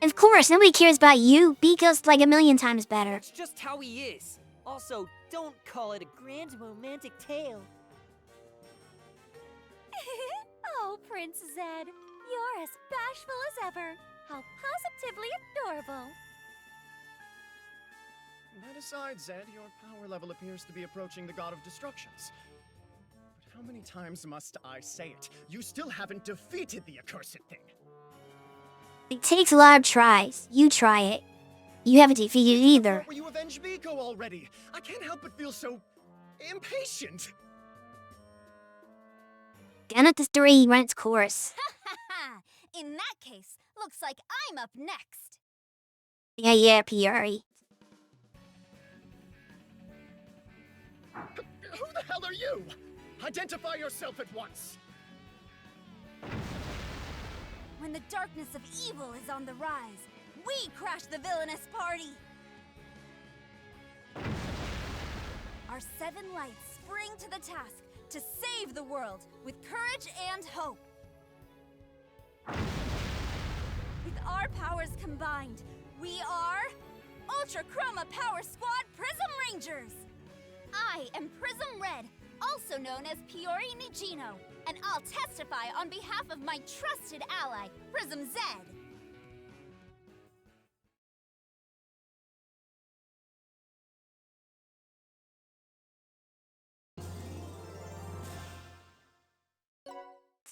Speaker 1: Of course, nobody cares about you. Biko's like a million times better.
Speaker 6: That's just how he is. Also, don't call it a grand romantic tale.
Speaker 4: Oh, Prince Zed, you're as bashful as ever. How positively adorable.
Speaker 8: That aside, Zed, your power level appears to be approaching the God of Destructions. But how many times must I say it? You still haven't defeated the accursed thing.
Speaker 1: It takes a lot of tries. You try it. You haven't defeated it either.
Speaker 8: Where you avenged Biko already? I can't help but feel so impatient.
Speaker 1: Don't let the story run its course.
Speaker 4: In that case, looks like I'm up next.
Speaker 1: Yeah, Piori.
Speaker 8: Who the hell are you? Identify yourself at once.
Speaker 4: When the darkness of evil is on the rise, we crash the villainous party. Our 7 lights spring to the task to save the world with courage and hope. With our powers combined, we are Ultra Chroma Power Squad Prism Rangers. I am Prism Red, also known as Piori Nijino, and I'll testify on behalf of my trusted ally, Prism Zed.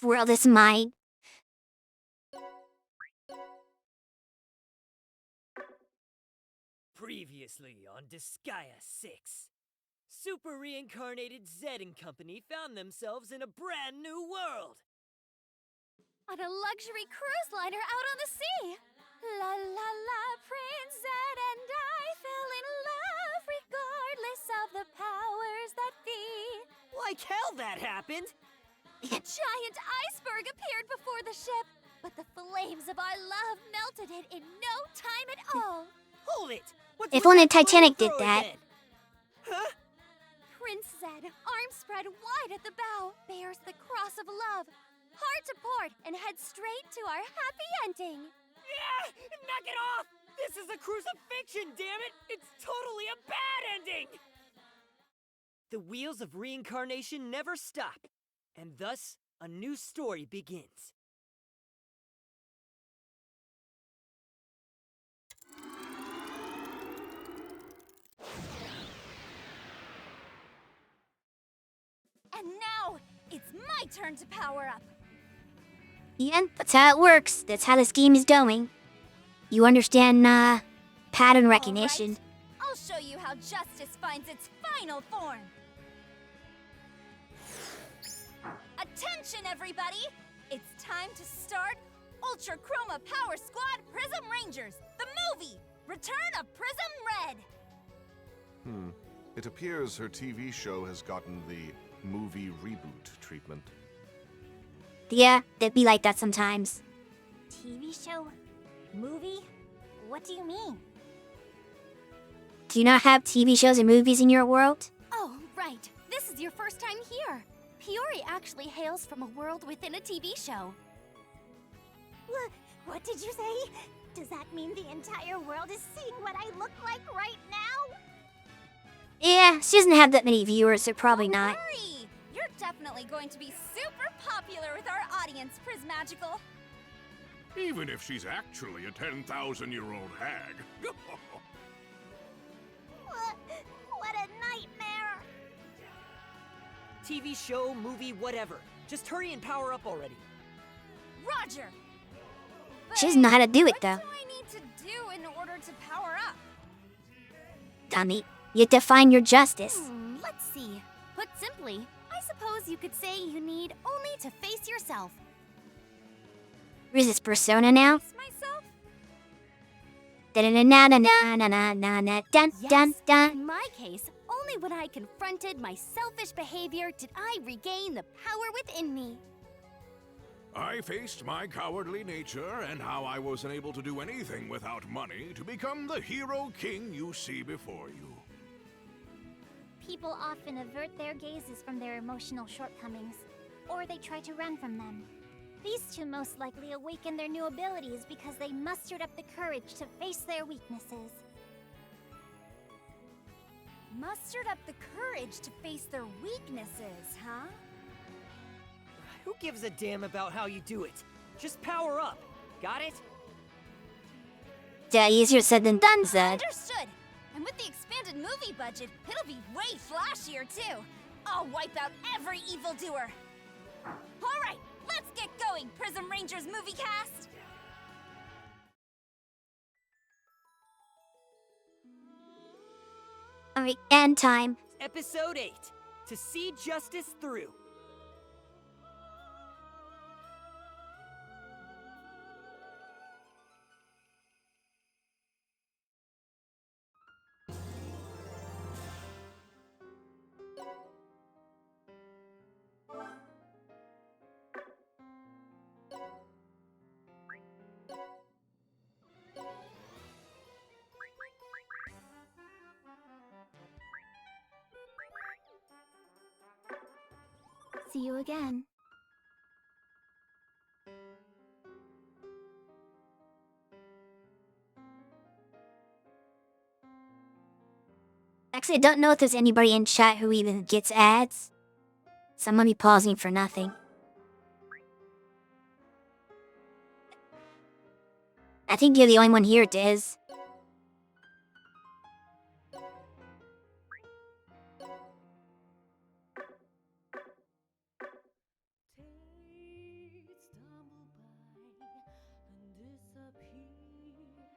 Speaker 1: World is mine.
Speaker 6: Previously on Disgea 6. Super reincarnated Zed and company found themselves in a brand new world.
Speaker 4: On a luxury cruise liner out on the sea. La la la, Prince Zed and I fell in love regardless of the powers that be.
Speaker 6: Like hell that happened!
Speaker 4: A giant iceberg appeared before the ship, but the flames of our love melted it in no time at all.
Speaker 6: Hold it! What's
Speaker 1: If
Speaker 6: with
Speaker 1: only
Speaker 6: that
Speaker 1: Titanic did
Speaker 6: flamethrower
Speaker 1: that.
Speaker 6: then? Huh?
Speaker 4: Prince Zed, arms spread wide at the bow, bears the cross of love. Heart to port and head straight to our happy ending.
Speaker 6: Yeah! Knock it off! This is a crucifixion, damn it! It's totally a bad ending! The wheels of reincarnation never stop, and thus a new story begins.
Speaker 4: And now, it's my turn to power up.
Speaker 1: Yeah, that's how it works. That's how this game is going. You understand, pattern recognition.
Speaker 4: All right, I'll show you how justice finds its final form. Attention, everybody! It's time to start Ultra Chroma Power Squad Prism Rangers, the movie! Return of Prism Red!
Speaker 7: It appears her TV show has gotten the movie reboot treatment.
Speaker 1: Yeah, they'd be like that sometimes.
Speaker 5: TV show? Movie? What do you mean?
Speaker 1: Do you not have TV shows and movies in your world?
Speaker 4: Oh, right. This is your first time here. Piori actually hails from a world within a TV show.
Speaker 5: What did you say? Does that mean the entire world is seeing what I look like right now?
Speaker 1: Yeah, she doesn't have that many viewers, so probably
Speaker 4: Don't
Speaker 1: not.
Speaker 4: worry. You're definitely going to be super popular with our audience, Prismagical.
Speaker 2: Even if she's actually a 10,000-year-old hag.
Speaker 5: What a nightmare!
Speaker 6: TV show, movie, whatever. Just hurry and power up already.
Speaker 4: Roger!
Speaker 1: She doesn't know how to do it, though.
Speaker 4: What do I need to do in order to power up?
Speaker 1: dummy. You define your justice.
Speaker 4: Let's see. Put simply, I suppose you could say you need only to face yourself.
Speaker 1: Where's this persona now?
Speaker 4: Face myself?
Speaker 1: Da-na-na-na-na-na-na-na-na, dun dun
Speaker 4: Yes.
Speaker 1: dun.
Speaker 4: In my case, only when I confronted my selfish behavior did I regain the power within me.
Speaker 2: I faced my cowardly nature and how I wasn't able to do anything without money to become the hero king you see before you.
Speaker 5: People often avert their gazes from their emotional shortcomings, or they try to run from them. These two most likely awaken their new abilities because they mustered up the courage to face their weaknesses.
Speaker 4: Mustered up the courage to face their weaknesses, huh?
Speaker 6: Who gives a damn about how you do it? Just power up. Got it?
Speaker 1: Easier said than done, Zed.
Speaker 4: Understood. And with the expanded movie budget, it'll be way flashier too. I'll wipe out every evildoer. All right, let's get going, Prism Rangers movie cast.
Speaker 1: Alright, and time.
Speaker 6: Episode 8. To see justice through.
Speaker 5: See you again.
Speaker 1: Actually, I don't know if there's anybody in chat who even gets ads. So I'm gonna be pausing for nothing. I think you're the only one here, Diz.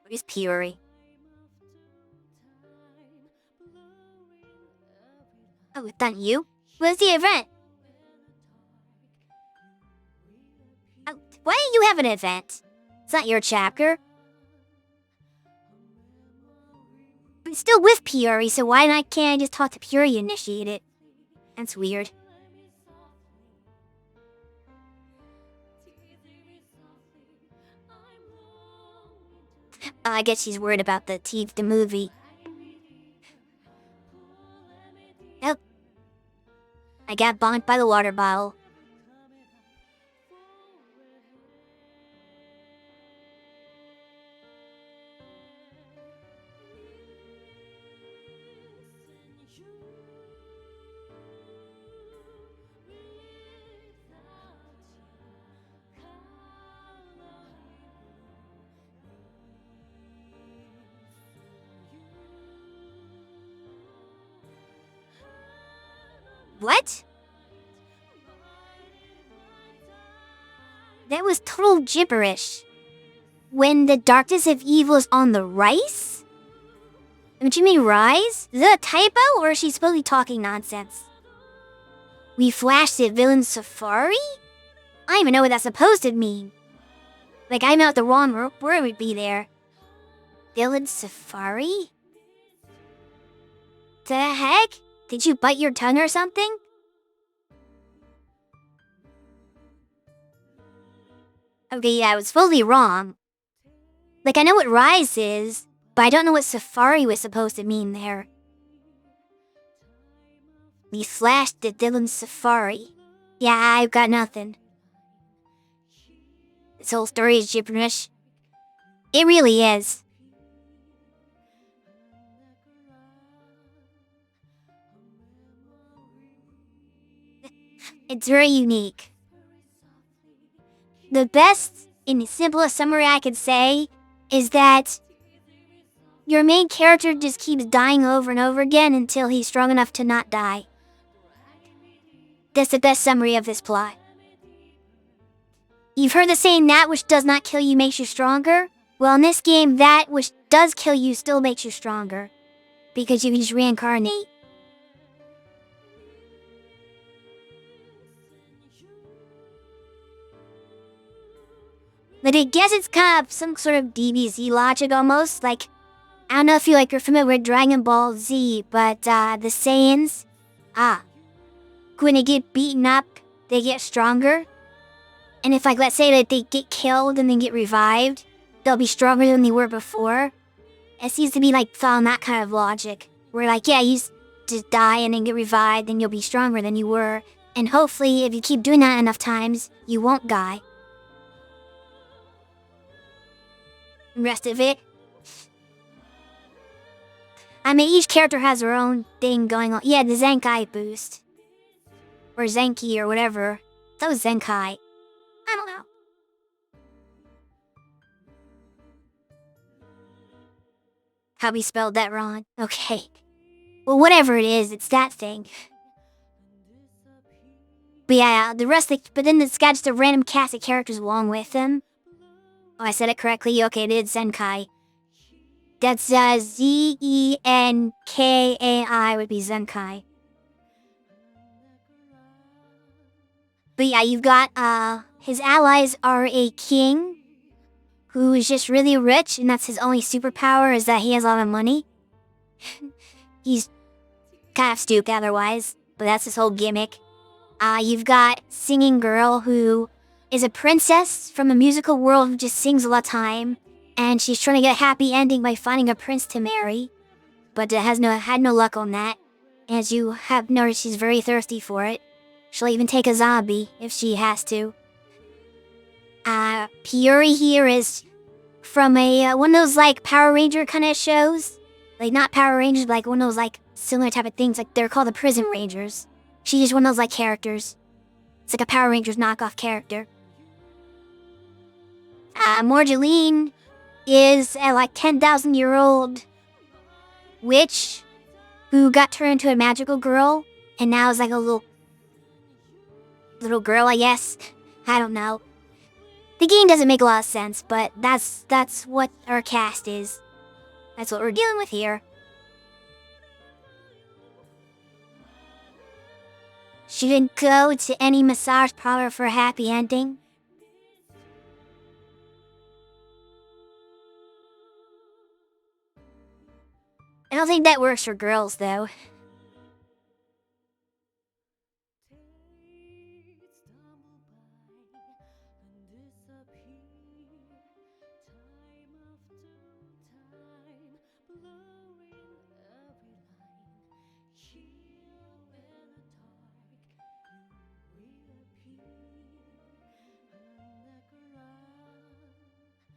Speaker 1: Where's Puri? Oh, it's not you? Where's the event? Oh, why don't you have an event? It's not your chapter. I'm still with Puri, so why can't I just talk to Puri and initiate it? That's weird. I guess she's worried about the movie. Oh. I got bonked by the water bottle. What? That was total gibberish. When the darkness of evil is on the rise? What you mean rise? Is that a typo or is she supposed to be talking nonsense? We flashed the villain safari? I don't even know what that's supposed to mean. Like I know what the wrong word would be there. Villain safari? The heck? Did you bite your tongue or something? Okay, yeah, I was fully wrong. Like, I know what rise is, but I don't know what safari was supposed to mean there. We flashed the Dylan safari. Yeah, I've got nothing. This whole story is gibberish. It really is. It's very unique. The best and the simplest summary I could say is that your main character just keeps dying over and over again until he's strong enough to not die. That's the best summary of this plot. You've heard the saying, that which does not kill you makes you stronger? Well, in this game, that which does kill you still makes you stronger. because you can just reincarnate. But I guess it's kind of some sort of DBZ logic almost. Like, I don't know if you're familiar with Dragon Ball Z, but the Saiyans, when they get beaten up, they get stronger. And if, like, let's say that they get killed and then get revived, they'll be stronger than they were before. It seems to be, like, following that kind of logic. Where, like, yeah, you just die and then get revived, then you'll be stronger than you were. And hopefully, if you keep doing that enough times, you won't die. The rest of it, I mean, each character has their own thing going on. Yeah, the Zenkai boost. Or Zenki or whatever. That was Zenkai. I don't know. How we spelled that wrong. Okay. Well, whatever it is, it's that thing. But yeah, the rest but then it's got just a random cast of characters along with them. Oh, I said it correctly? Okay, it is Zenkai. That's Zenkai would be Zenkai. But yeah, you've got, his allies are a king who is just really rich, and that's his only superpower, is that he has a lot of money. He's kind of stupid otherwise, but that's his whole gimmick. You've got Singing Girl, who is a princess from a musical world who just sings all the time, and she's trying to get a happy ending by finding a prince to marry, but had no luck on that. As you have noticed, she's very thirsty for it. She'll even take a zombie if she has to. Puri here is from one of those like Power Ranger kind of shows. Like not Power Rangers, but like one of those like similar type of things. Like they're called the Prison Rangers. She's just one of those like characters. It's like a Power Rangers knockoff character. Morgeline is a like 10,000-year-old witch who got turned into a magical girl and now is like a little girl, I guess. I don't know. The game doesn't make a lot of sense, but that's what our cast is. That's what we're dealing with here. She didn't go to any massage parlor for a happy ending. I don't think that works for girls, though.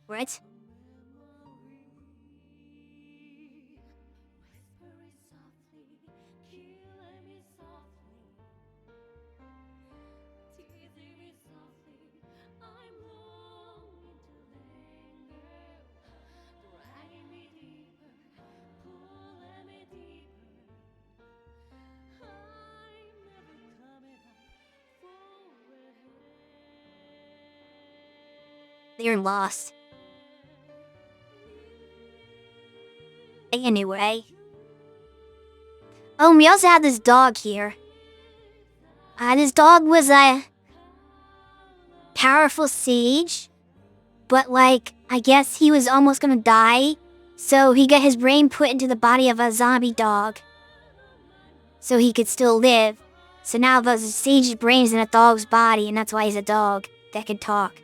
Speaker 1: What? They're lost. Anyway. Oh, and we also have this dog here. This dog was a powerful sage, but like, I guess he was almost gonna die, so he got his brain put into the body of a zombie dog, so he could still live. So now the sage's brain is in a dog's body, and that's why he's a dog that can talk.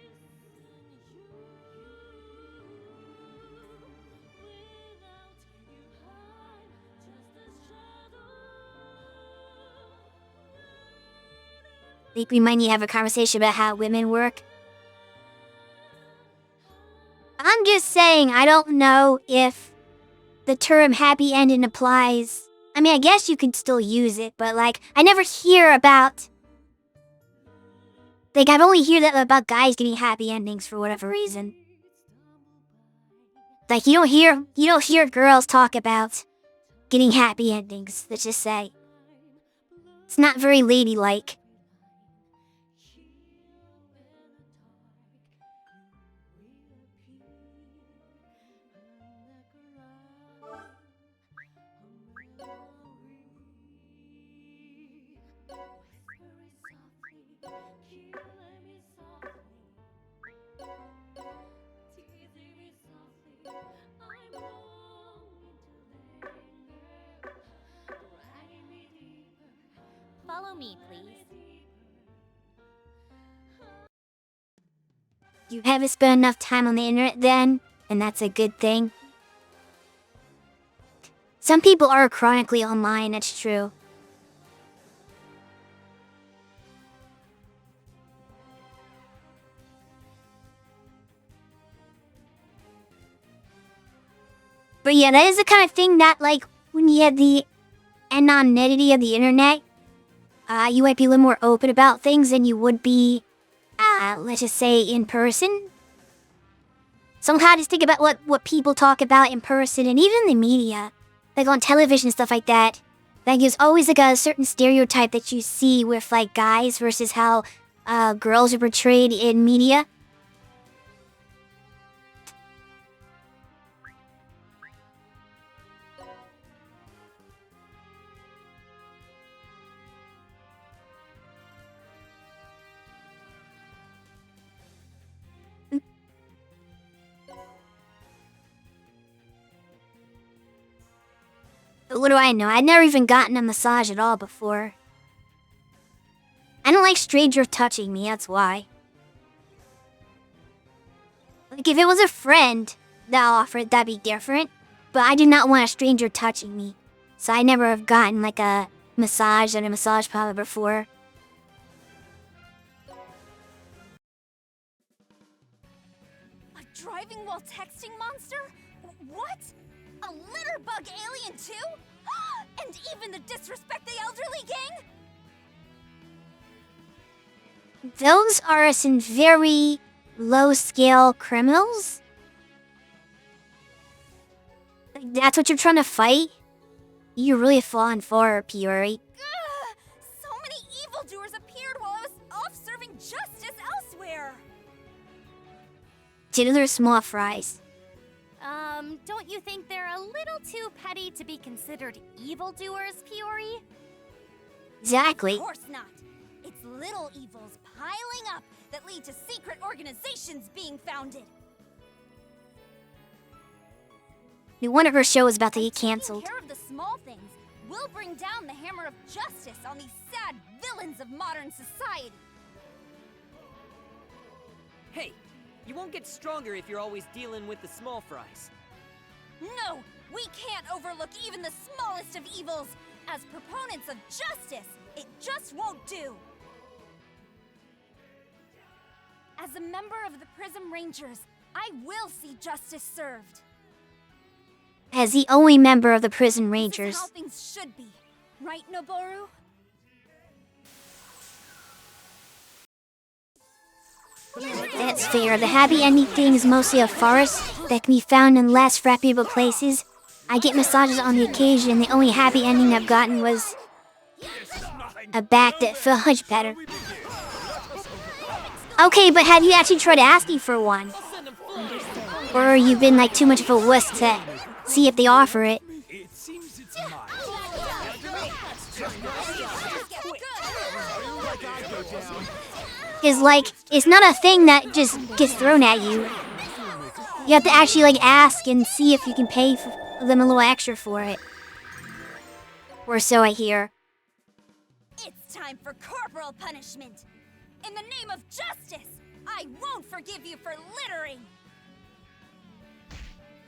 Speaker 1: I think we might need to have a conversation about how women work. I'm just saying, I don't know if the term happy ending applies. I mean, I guess you can still use it, but like, I never hear about... Like, I've only heard that about guys getting happy endings for whatever reason. Like, you don't hear girls talk about getting happy endings, let's just say. It's not very ladylike.
Speaker 4: Follow me, please.
Speaker 1: You haven't spent enough time on the internet then, and that's a good thing. Some people are chronically online, that's true. But yeah, that is the kind of thing that, like, when you have the anonymity of the internet, you might be a little more open about things than you would be, let's just say, in person. Sometimes I just think about what people talk about in person and even in the media, like on television and stuff like that. Like, there's always like a certain stereotype that you see with like guys versus how girls are portrayed in media. What do I know? I'd never even gotten a massage at all before. I don't like strangers touching me, that's why. Like, if it was a friend that offered, that'd be different. But I did not want a stranger touching me. So I never have gotten, like, a massage at a massage parlor before.
Speaker 4: A driving while texting monster? What? A litterbug alien too? And even the disrespect the elderly gang?
Speaker 1: Those are some very low-scale criminals? Like, that's what you're trying to fight? You're really falling for, Peori.
Speaker 4: So many evildoers appeared while I was off serving justice elsewhere.
Speaker 1: Diddler small fries.
Speaker 4: Don't you think they're a little too petty to be considered evildoers, Peori?
Speaker 1: Exactly.
Speaker 4: Of course not. It's little evils piling up that lead to secret organizations being founded.
Speaker 1: No wonder her show is about to get canceled.
Speaker 4: Taking care of the small things will bring down the hammer of justice on these sad villains of modern society.
Speaker 6: Hey, you won't get stronger if you're always dealing with the small fries.
Speaker 4: No, we can't overlook even the smallest of evils. As proponents of justice, it just won't do. As a member of the Prism Rangers, I will see justice served.
Speaker 1: As the only member of the Prison
Speaker 4: This
Speaker 1: Rangers.
Speaker 4: is how things should be. Right, Noboru?
Speaker 1: That's fair. The happy ending thing is mostly a farce that can be found in less reputable places. I get massages on the occasion. The only happy ending I've gotten was a back that felt much better. Okay, but have you actually tried asking for one? Or you've been like too much of a wuss to see if they offer it? Is like, it's not a thing that just gets thrown at you. You have to actually like ask and see if you can pay for them a little extra for it. Or so I hear.
Speaker 4: It's time for corporal punishment. In the name of justice, I won't forgive you for littering.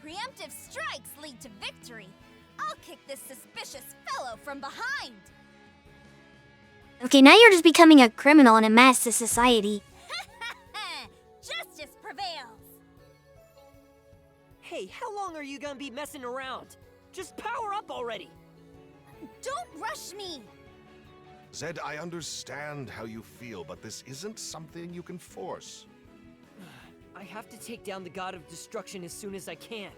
Speaker 4: Preemptive strikes lead to victory. I'll kick this suspicious fellow from behind.
Speaker 1: Okay, now you're just becoming a criminal in a mess to society.
Speaker 4: Justice prevails.
Speaker 6: Hey, how long are you gonna be messing around? Just power up already!
Speaker 4: Don't rush me.
Speaker 7: Zed, I understand how you feel, but this isn't something you can force.
Speaker 6: I have to take down the God of Destruction as soon as I can.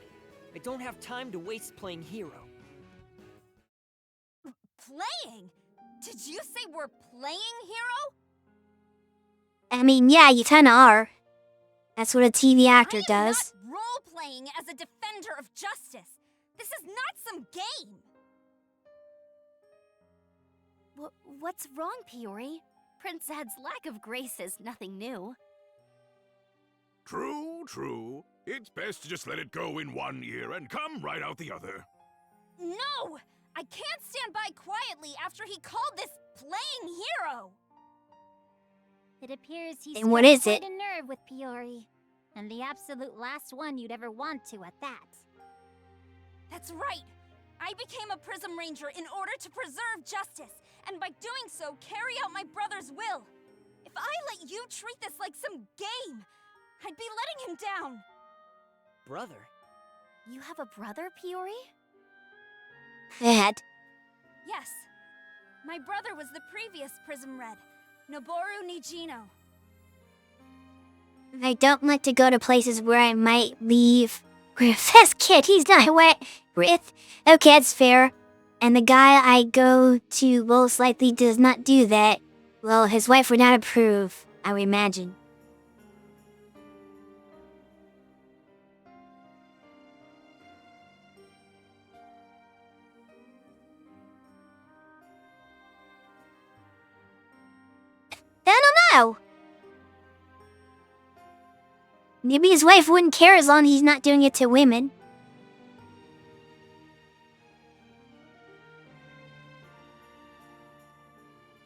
Speaker 6: I don't have time to waste playing hero.
Speaker 4: Playing? Did you say we're playing hero?
Speaker 1: I mean, yeah, you kinda are. That's what a TV actor
Speaker 4: I am
Speaker 1: does.
Speaker 4: not role-playing as a defender of justice. This is not some game. What's wrong, Peori? Prince Zed's lack of grace is nothing new.
Speaker 2: True, true. It's best to just let it go in one ear and come right out the other.
Speaker 4: No! I can't stand by quietly after he called this playing hero!
Speaker 5: It appears he
Speaker 1: And what
Speaker 5: struck
Speaker 1: is
Speaker 5: quite
Speaker 1: it?
Speaker 5: a nerve with Piori. And the absolute last one you'd ever want to at that.
Speaker 4: That's right! I became a Prism Ranger in order to preserve justice, and by doing so, carry out my brother's will. If I let you treat this like some game, I'd be letting him down.
Speaker 6: Brother?
Speaker 4: You have a brother, Piori?
Speaker 1: That.
Speaker 4: Yes. My brother was the previous Prism Red, Noboru Nijino.
Speaker 1: I don't like to go to places where I might leave. Griff, this kid, he's not wet. Griff. Okay, that's fair. And the guy I go to most likely does not do that. Well, his wife would not approve, I would imagine. I don't know. Maybe his wife wouldn't care as long as he's not doing it to women.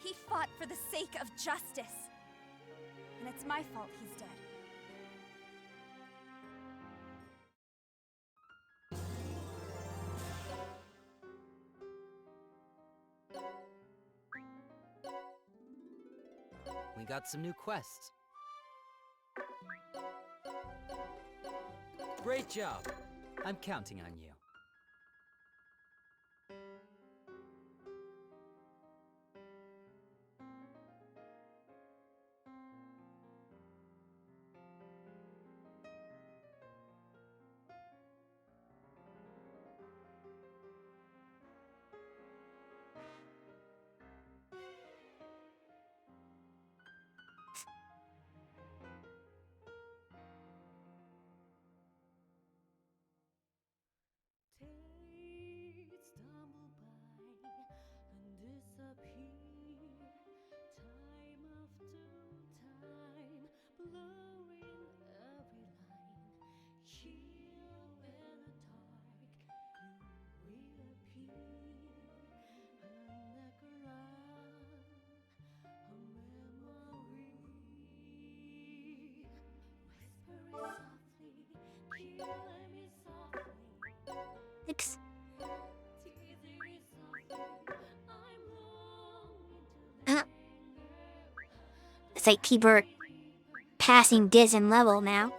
Speaker 4: He fought for the sake of justice. And it's my fault he's dead.
Speaker 6: We got some new quests. Great job. I'm counting on you.
Speaker 1: It's like people are passing Diz in level now.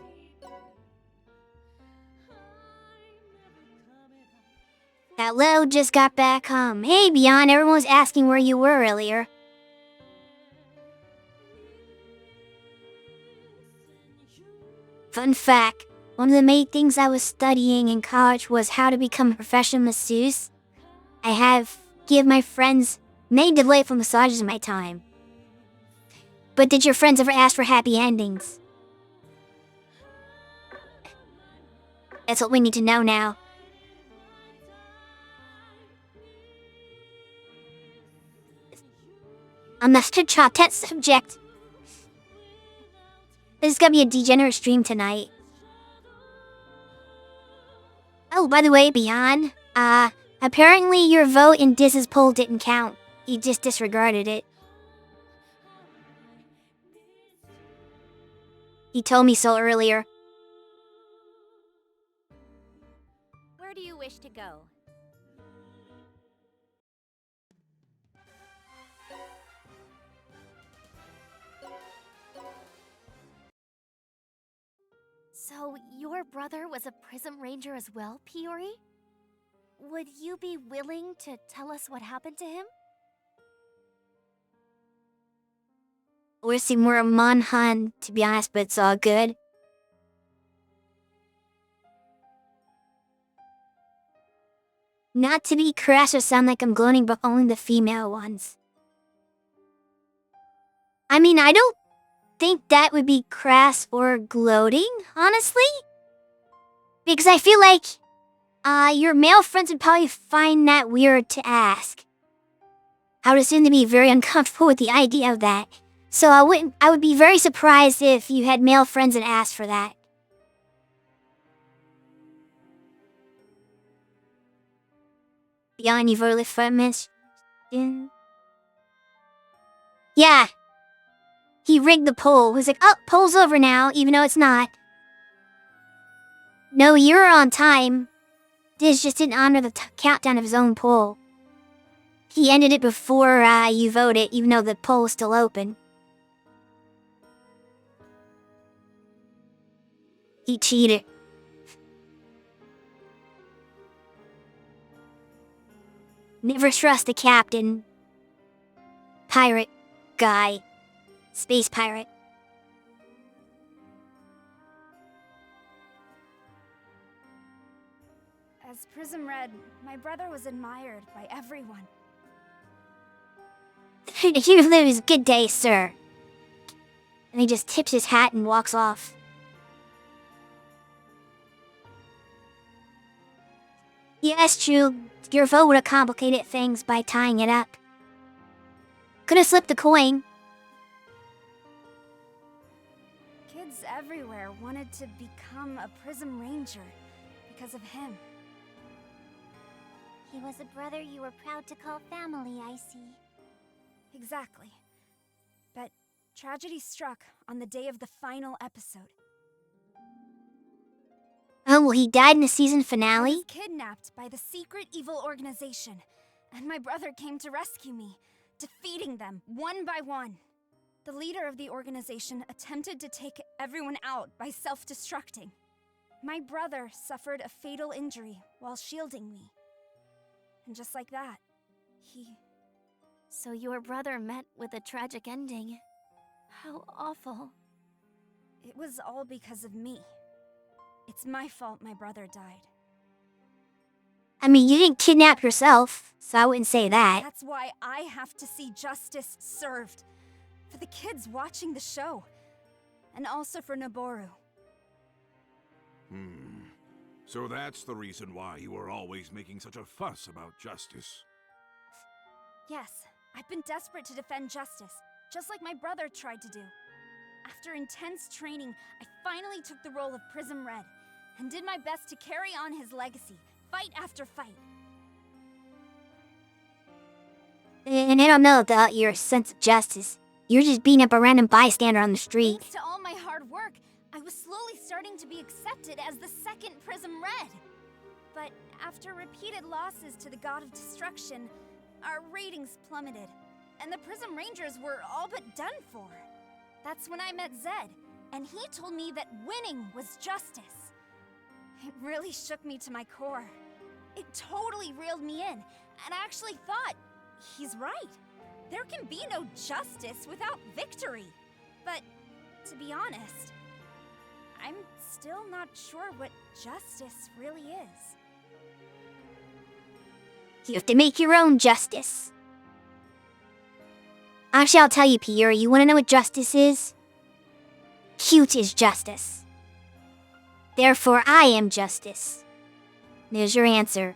Speaker 1: Hello, just got back home. Hey, Beyond, everyone was asking where you were earlier. Fun fact, one of the main things I was studying in college was how to become a professional masseuse. I have give my friends many delightful massages in my time. But did your friends ever ask for happy endings? That's what we need to know now. A mustard chop test subject. This is gonna be a degenerate stream tonight. Oh, by the way, Beyond, apparently your vote in Diz's poll didn't count. You just disregarded it. He told me so earlier.
Speaker 4: Where do you wish to go? So, your brother was a Prism Ranger as well, Piori? Would you be willing to tell us what happened to him?
Speaker 1: We're seeing more of Monhan, to be honest, but it's all good. Not to be crass or sound like I'm gloating, but only the female ones. I mean, I don't think that would be crass or gloating, honestly. Because I feel like, your male friends would probably find that weird to ask. I would assume they'd be very uncomfortable with the idea of that. So I would be very surprised if you had male friends and asked for that. beyond you voted for miss. Yeah. He rigged the poll. He's like, oh, poll's over now, even though it's not. No, you're on time. Diz just didn't honor the countdown of his own poll. He ended it before you voted, even though the poll was still open. He cheated. Never trust the captain. Pirate. Guy. Space pirate.
Speaker 9: As Prism Red, my brother was admired by everyone.
Speaker 1: You lose. Good day, sir. And he just tips his hat and walks off. Yes, true. Your vote would have complicated things by tying it up. Could have slipped the coin.
Speaker 9: Kids everywhere wanted to become a Prism Ranger because of him.
Speaker 5: He was a brother you were proud to call family, I see.
Speaker 9: Exactly. But tragedy struck on the day of the final episode.
Speaker 1: Oh, well, he died in the season
Speaker 9: I
Speaker 1: finale?
Speaker 9: was kidnapped by the secret evil organization, and my brother came to rescue me, defeating them one by one. The leader of the organization attempted to take everyone out by self-destructing. My brother suffered a fatal injury while shielding me. And just like that, he...
Speaker 4: So your brother met with a tragic ending. How awful.
Speaker 9: It was all because of me. It's my fault my brother died.
Speaker 1: I mean, you didn't kidnap yourself, so I wouldn't say that.
Speaker 9: That's why I have to see justice served. For the kids watching the show. And also for Noboru.
Speaker 2: So that's the reason why you were always making such a fuss about justice.
Speaker 9: Yes, I've been desperate to defend justice, just like my brother tried to do. After intense training, I finally took the role of Prism Red, and did my best to carry on his legacy, fight after fight.
Speaker 1: And I don't know about your sense of justice. You're just beating up a random bystander on the street.
Speaker 9: Thanks to all my hard work, I was slowly starting to be accepted as the second Prism Red. But after repeated losses to the God of Destruction, our ratings plummeted, and the Prism Rangers were all but done for. That's when I met Zed, and he told me that winning was justice. It really shook me to my core. It totally reeled me in, and I actually thought, he's right. There can be no justice without victory. But, to be honest, I'm still not sure what justice really is.
Speaker 1: You have to make your own justice. Actually, I'll tell you, Pierre, you want to know what justice is? Cute is justice. Therefore, I am justice. There's your answer.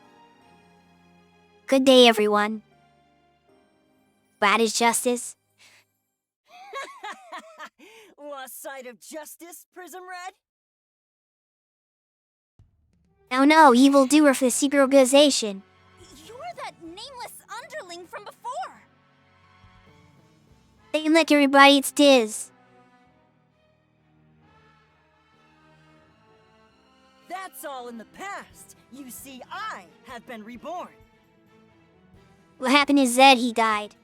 Speaker 1: Good day, everyone. Bad is justice.
Speaker 6: Lost sight of justice, Prism Red?
Speaker 1: Oh no, evildoer for the secret organization.
Speaker 9: You're that nameless underling from before!
Speaker 1: Hey, look, everybody, it's Diz.
Speaker 6: That's all in the past. You see, I have been reborn.
Speaker 1: What happened to Zed? He died.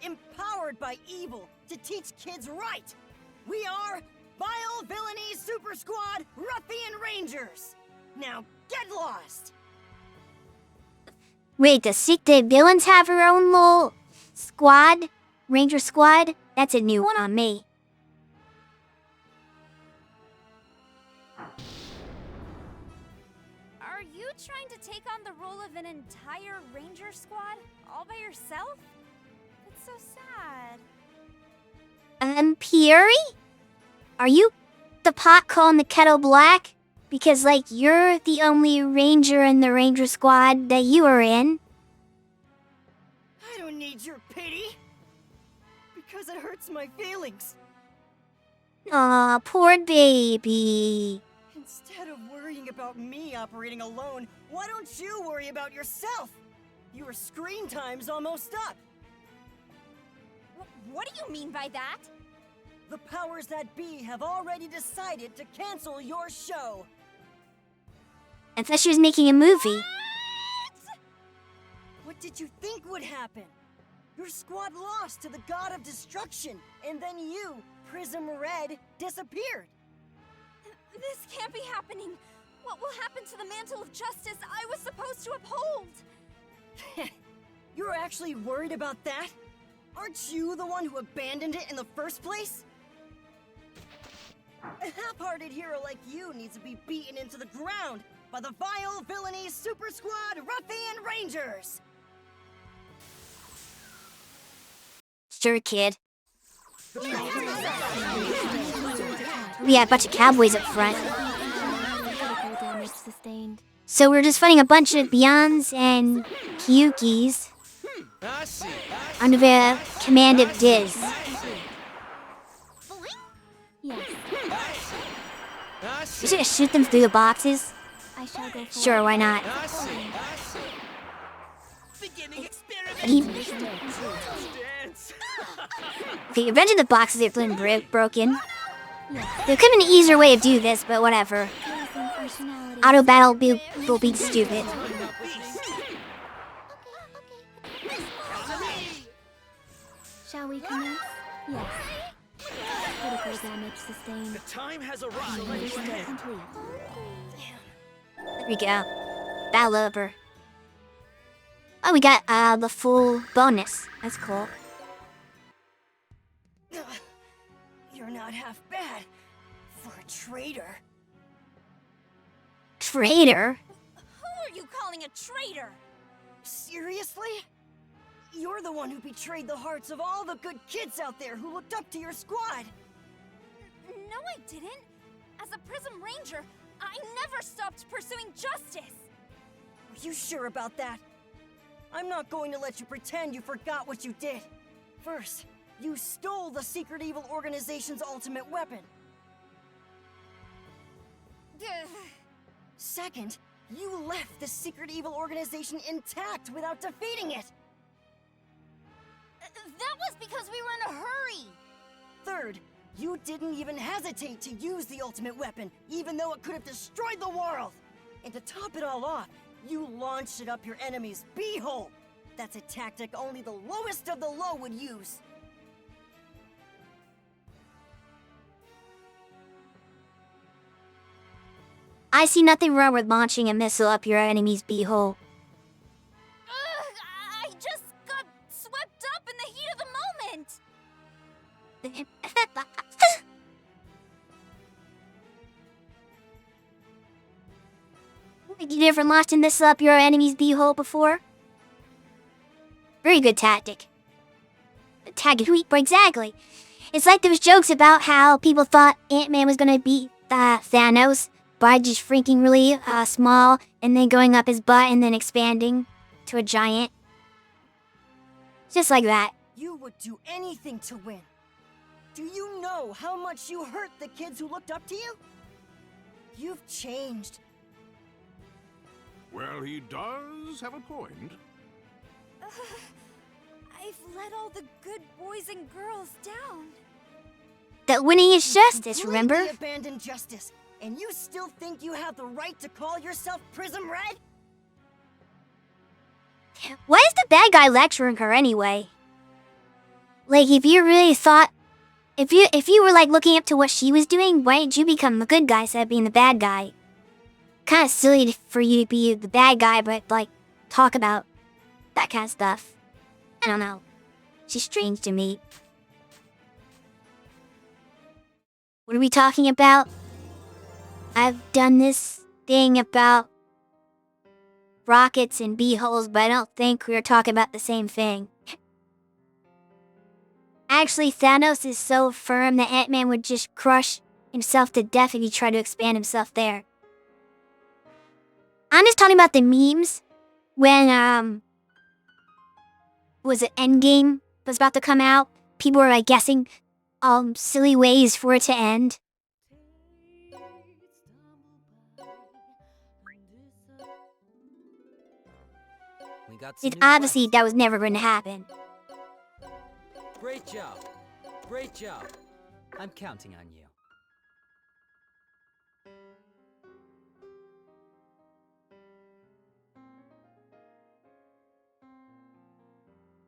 Speaker 6: Empowered by evil to teach kids right. We are Vile Villainy Super Squad Ruffian Rangers. Now get lost.
Speaker 1: Wait, does Sick Day Villains have her own little squad? Ranger squad? That's a new one on me.
Speaker 9: Are you trying to take on the role of an entire ranger squad all by yourself? It's so sad.
Speaker 1: Pierre? Are you the pot calling the kettle black? Because, like, you're the only ranger in the ranger squad that you are in.
Speaker 6: I don't need your pity. Because it hurts my feelings.
Speaker 1: Aw, poor baby.
Speaker 6: Instead, Instead of worrying about me operating alone, why don't you worry about yourself? Your screen time's almost up.
Speaker 9: What do you mean by that?
Speaker 6: The powers that be have already decided to cancel your show.
Speaker 1: I thought she was making a movie.
Speaker 6: What did you think would happen? Your squad lost to the God of Destruction, and then you, Prism Red, disappeared.
Speaker 9: This can't be happening. What will happen to the Mantle of Justice I was supposed to uphold?
Speaker 6: You're actually worried about that? Aren't you the one who abandoned it in the first place? A half-hearted hero like you needs to be beaten into the ground by the vile villainy Super Squad Ruffian Rangers!
Speaker 1: Sure, kid. We have a bunch of cowboys up front. So we're just fighting a bunch of Beyonds and Kyukis under the command of Diz. We should shoot them through the boxes. Sure, why not? Okay, eventually the boxes are feeling broken. There could have been an easier way to do this, but whatever. Auto battle will be stupid.
Speaker 5: Shall we commence? Yes. Critical damage sustained.
Speaker 6: The time has arrived.
Speaker 5: Complete.
Speaker 1: There we go. Battle over. Oh, we got the full bonus. That's cool.
Speaker 6: You're not half bad for a traitor.
Speaker 1: Traitor?
Speaker 9: Who are you calling a traitor?
Speaker 6: Seriously? You're the one who betrayed the hearts of all the good kids out there who looked up to your squad.
Speaker 9: No, I didn't. As a Prism Ranger, I never stopped pursuing justice.
Speaker 6: Are you sure about that? I'm not going to let you pretend you forgot what you did. First, you stole the secret evil organization's ultimate weapon. Second, you left the secret evil organization intact without defeating it.
Speaker 9: That was because we were in a hurry.
Speaker 6: Third, you didn't even hesitate to use the ultimate weapon, even though it could have destroyed the world. And to top it all off, you launched it up your enemy's beehole. That's a tactic only the lowest of the low would use.
Speaker 1: I see nothing wrong with launching a missile up your enemy's beehole.
Speaker 9: I just got swept up in the heat of the moment.
Speaker 1: You never launched a missile up your enemy's beehole before? Very good tactic. Exactly. It's like those jokes about how people thought Ant-Man was gonna beat Thanos by just freaking really small and then going up his butt and then expanding to a giant. Just like that.
Speaker 6: You would do anything to win. Do you know how much you hurt the kids who looked up to you? You've changed.
Speaker 2: Well, he does have a point.
Speaker 9: I've let all the good boys and girls down.
Speaker 1: That winning is justice, remember?
Speaker 6: Completely abandoned justice, and you still think you have the right to call yourself Prism Red?
Speaker 1: Why is the bad guy lecturing her anyway? Like, if you really thought... If you were, like, looking up to what she was doing, why didn't you become the good guy instead of being the bad guy? Kind of silly for you to be the bad guy, but, like, talk about that kind of stuff. I don't know. She's strange to me. What are we talking about? I've done this thing about rockets and beeholes, but I don't think we were talking about the same thing. Actually, Thanos is so firm that Ant-Man would just crush himself to death if he tried to expand himself there. I'm just talking about the memes when, was it Endgame was about to come out? People were, like, guessing silly ways for it to end.
Speaker 6: We got some
Speaker 1: It,
Speaker 6: new
Speaker 1: obviously,
Speaker 6: quests.
Speaker 1: that was never going to happen.
Speaker 6: Great job. Great job. I'm counting on you.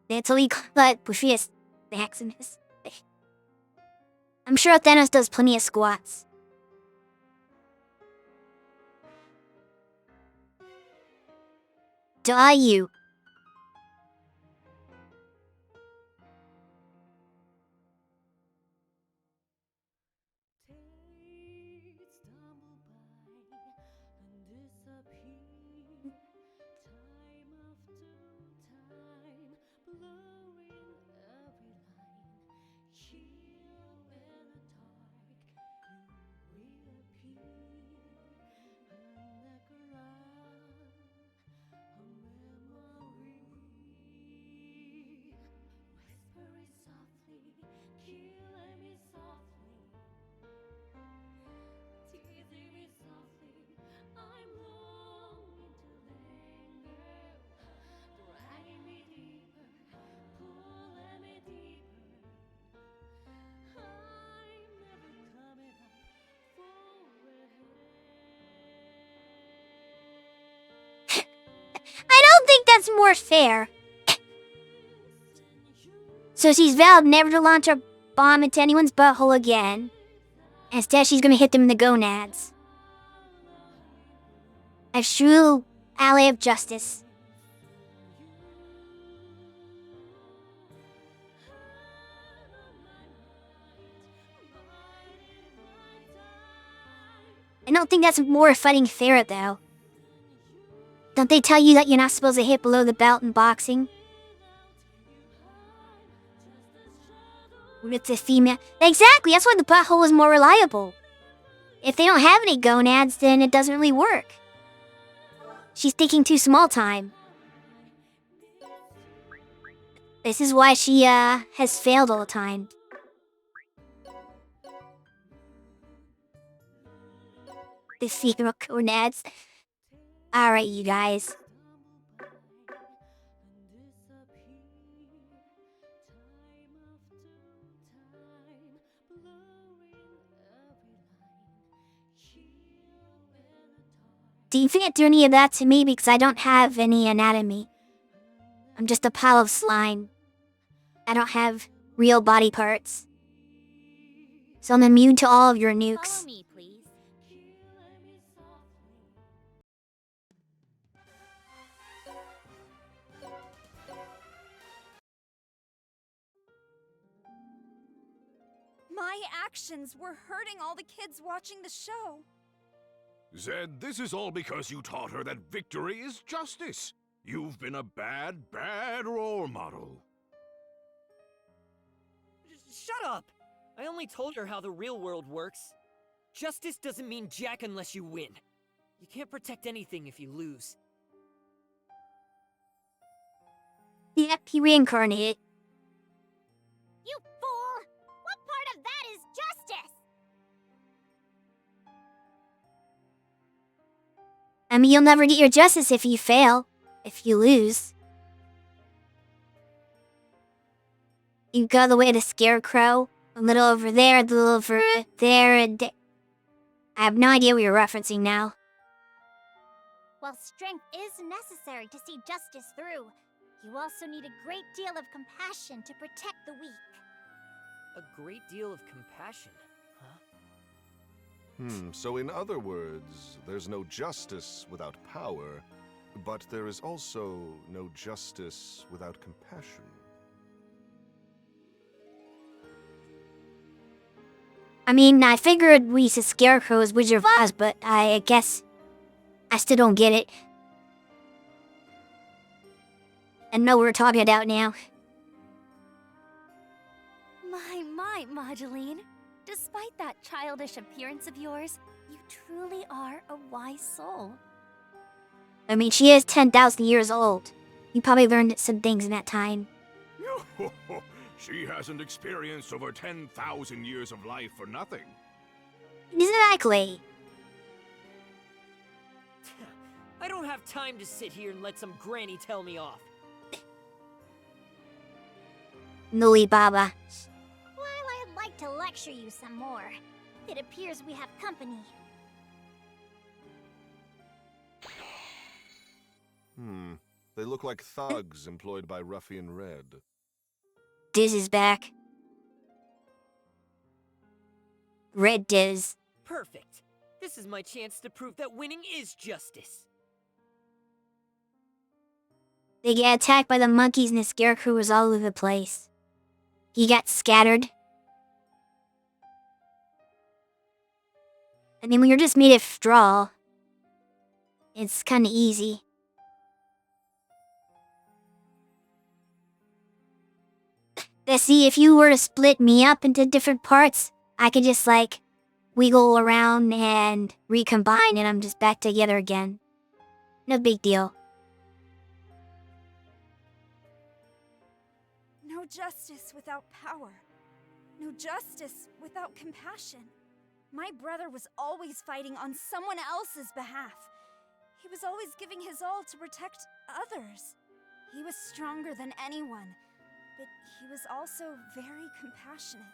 Speaker 1: That's all he got Bushi's Maximus. I'm sure Thanos does plenty of squats. Die you. I don't think that's more fair. So she's vowed never to launch a bomb into anyone's butthole again. Instead, she's gonna hit them in the gonads. A true ally of justice. I don't think that's more fighting fair, though. Don't they tell you that you're not supposed to hit below the belt in boxing? When it's a female. Exactly, that's why the butthole is more reliable. If they don't have any gonads, then it doesn't really work. She's taking too small time. This is why she, has failed all the time. The female gonads. Alright, you guys. You can't do any of that to me because I don't have any anatomy. I'm just a pile of slime. I don't have real body parts. So I'm immune to all of your nukes.
Speaker 3: Follow me, please.
Speaker 9: My actions were hurting all the kids watching the show.
Speaker 2: Zed, this is all because you taught her that victory is justice. You've been a bad role model.
Speaker 6: Shut up! I only told her how the real world works. Justice doesn't mean jack unless you win. You can't protect anything if you lose.
Speaker 1: Yep, he reincarnated.
Speaker 5: You fool! What part of that is justice?
Speaker 1: I mean, you'll never get your justice if you fail. If you lose. You go the way of the scarecrow. A little over there, a little over there, and I have no idea what you're referencing now.
Speaker 5: While strength is necessary to see justice through, you also need a great deal of compassion to protect the weak.
Speaker 6: A great deal of compassion, huh?
Speaker 7: So in other words, there's no justice without power, but there is also no justice without compassion.
Speaker 1: I mean, I figured we said Scarecrow is Wizard of Oz, but I guess I still don't get it. I know what we're talking about now.
Speaker 4: My, Moduline. Despite that childish appearance of yours, you truly are a wise soul.
Speaker 1: I mean, she is 10,000 years old. You probably learned some things in that time.
Speaker 2: She hasn't experienced over 10,000 years of life for nothing.
Speaker 1: Exactly.
Speaker 6: I I don't have time to sit here and let some granny tell me off.
Speaker 1: Nui Baba.
Speaker 5: Well, I'd like to lecture you some more. It appears we have company.
Speaker 7: They look like thugs employed by Ruffian Red.
Speaker 1: Diz is back. Red Diz.
Speaker 6: Perfect. This is my chance to prove that winning is justice.
Speaker 1: They get attacked by the monkeys and the scarecrow was all over the place. He got scattered. I mean, when you're just made of straw, it's kinda easy. But see, if you were to split me up into different parts, I could just, like, wiggle around and recombine and I'm just back together again. No big deal.
Speaker 9: No justice without power. No justice without compassion. My brother was always fighting on someone else's behalf. He was always giving his all to protect others. He was stronger than anyone, but he was also very compassionate.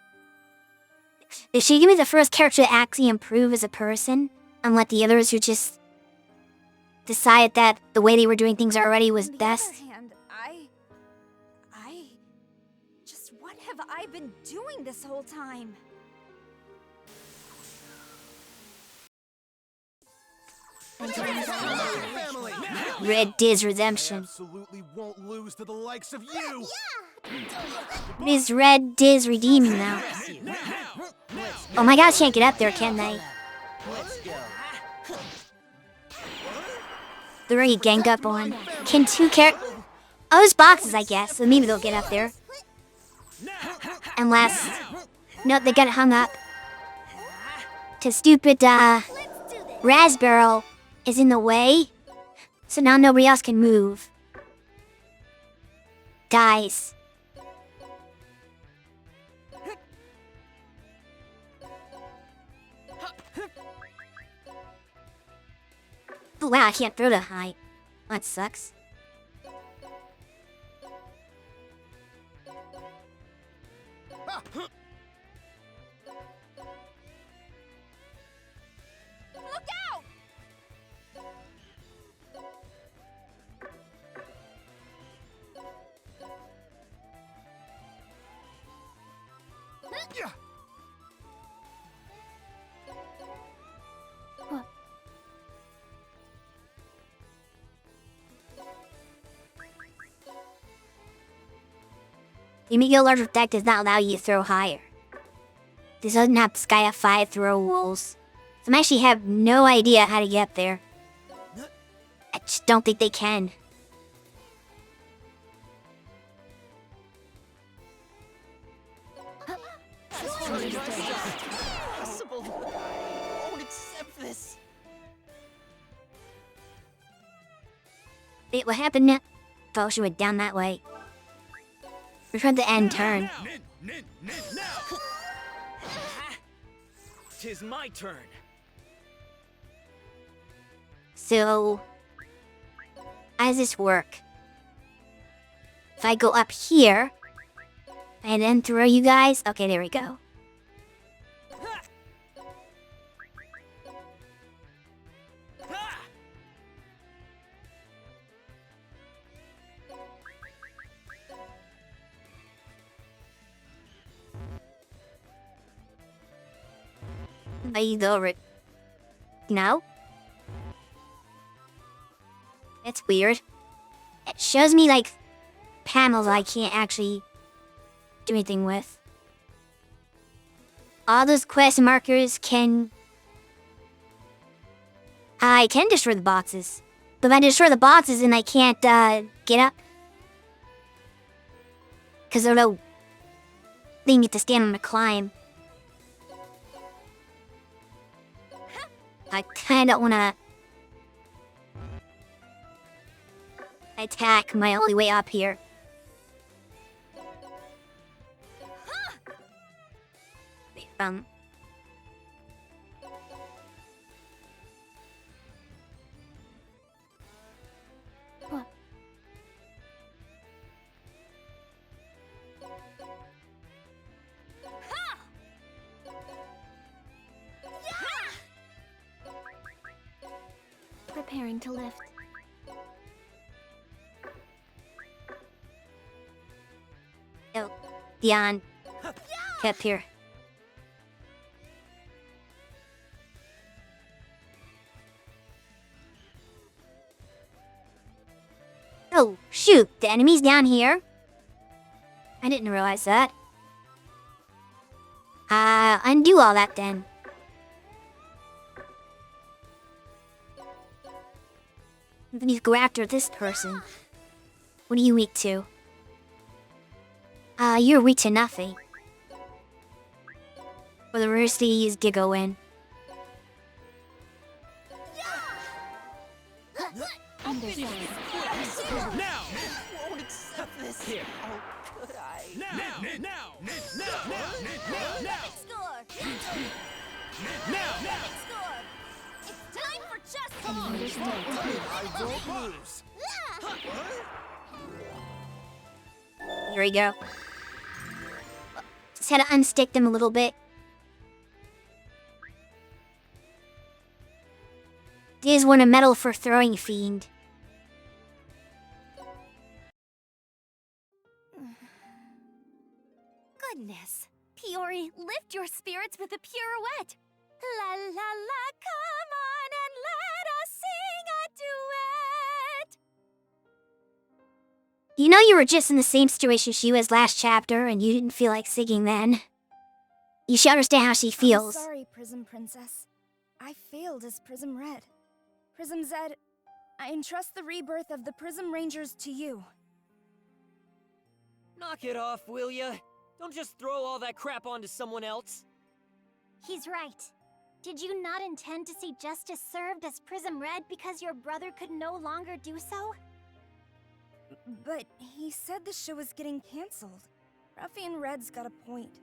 Speaker 1: Did she give me the first character to actually improve as a person? Unlike the others who just decided that the way they were doing things already was
Speaker 9: On the
Speaker 1: best?
Speaker 9: other hand, just what have I been doing this whole time?
Speaker 1: Red Diz Redemption.
Speaker 10: Absolutely won't lose to the likes of you.
Speaker 1: Is Red Diz redeeming now? Oh my gosh, can't get up there, can they? They're already ganged up on. Can two Oh, those boxes, I guess, so maybe they'll get up there. Unless... No, they got hung up. To stupid, Raspberry is in the way. So now nobody else can move. Guys. Oh, wow, I can't throw the height. That sucks.
Speaker 9: Look out!
Speaker 1: The Amigo Larger deck does not allow you to throw higher. This doesn't have Disgea 5 throw rules. So I actually have no idea how to get up there. I just don't think they can.
Speaker 6: Impossible. I won't accept this.
Speaker 1: Wait, what happened now? Thought she went down that way. Return to end turn.
Speaker 6: Tis my turn.
Speaker 1: So, how does this work? If I go up here, and then throw you guys? Okay, there we go. Over it. No? That's weird. It shows me, like, panels I can't actually do anything with. All those quest markers can... I can destroy the boxes. But if I destroy the boxes and I can't, get up. Because they're no... They need to stand on the climb. I kinda wanna... attack my only way up here.
Speaker 5: preparing to lift.
Speaker 1: Oh, Dion. Kept here. Oh, shoot, the enemy's down here. I didn't realize that. Undo all that then. Then you go after this person. What are you weak to? You're weak to nothing. For the rest of you, use Giga win.
Speaker 5: Understood.
Speaker 10: Now!
Speaker 6: Won't accept this.
Speaker 10: Here.
Speaker 6: Oh, could I?
Speaker 10: Now!
Speaker 4: Score!
Speaker 10: Now!
Speaker 4: Score! It's time for justice!
Speaker 5: Understood.
Speaker 10: I don't lose.
Speaker 1: Here we go. Just had to unstick them a little bit. These won a medal for throwing fiend.
Speaker 4: Goodness. Piori, lift your spirits with a pirouette. La la la, come on and let us sing a duet.
Speaker 1: You know you were just in the same situation she was last chapter and you didn't feel like singing then. You should understand how she feels.
Speaker 9: I'm sorry, Prism Princess. I failed as Prism Red. Prism Zed, I entrust the rebirth of the Prism Rangers to you.
Speaker 6: Knock it off, will ya? Don't just throw all that crap onto someone else.
Speaker 5: He's right. Did you not intend to see justice served as Prism Red because your brother could no longer do so?
Speaker 9: But he said the show was getting cancelled. Ruffian Red's got a point.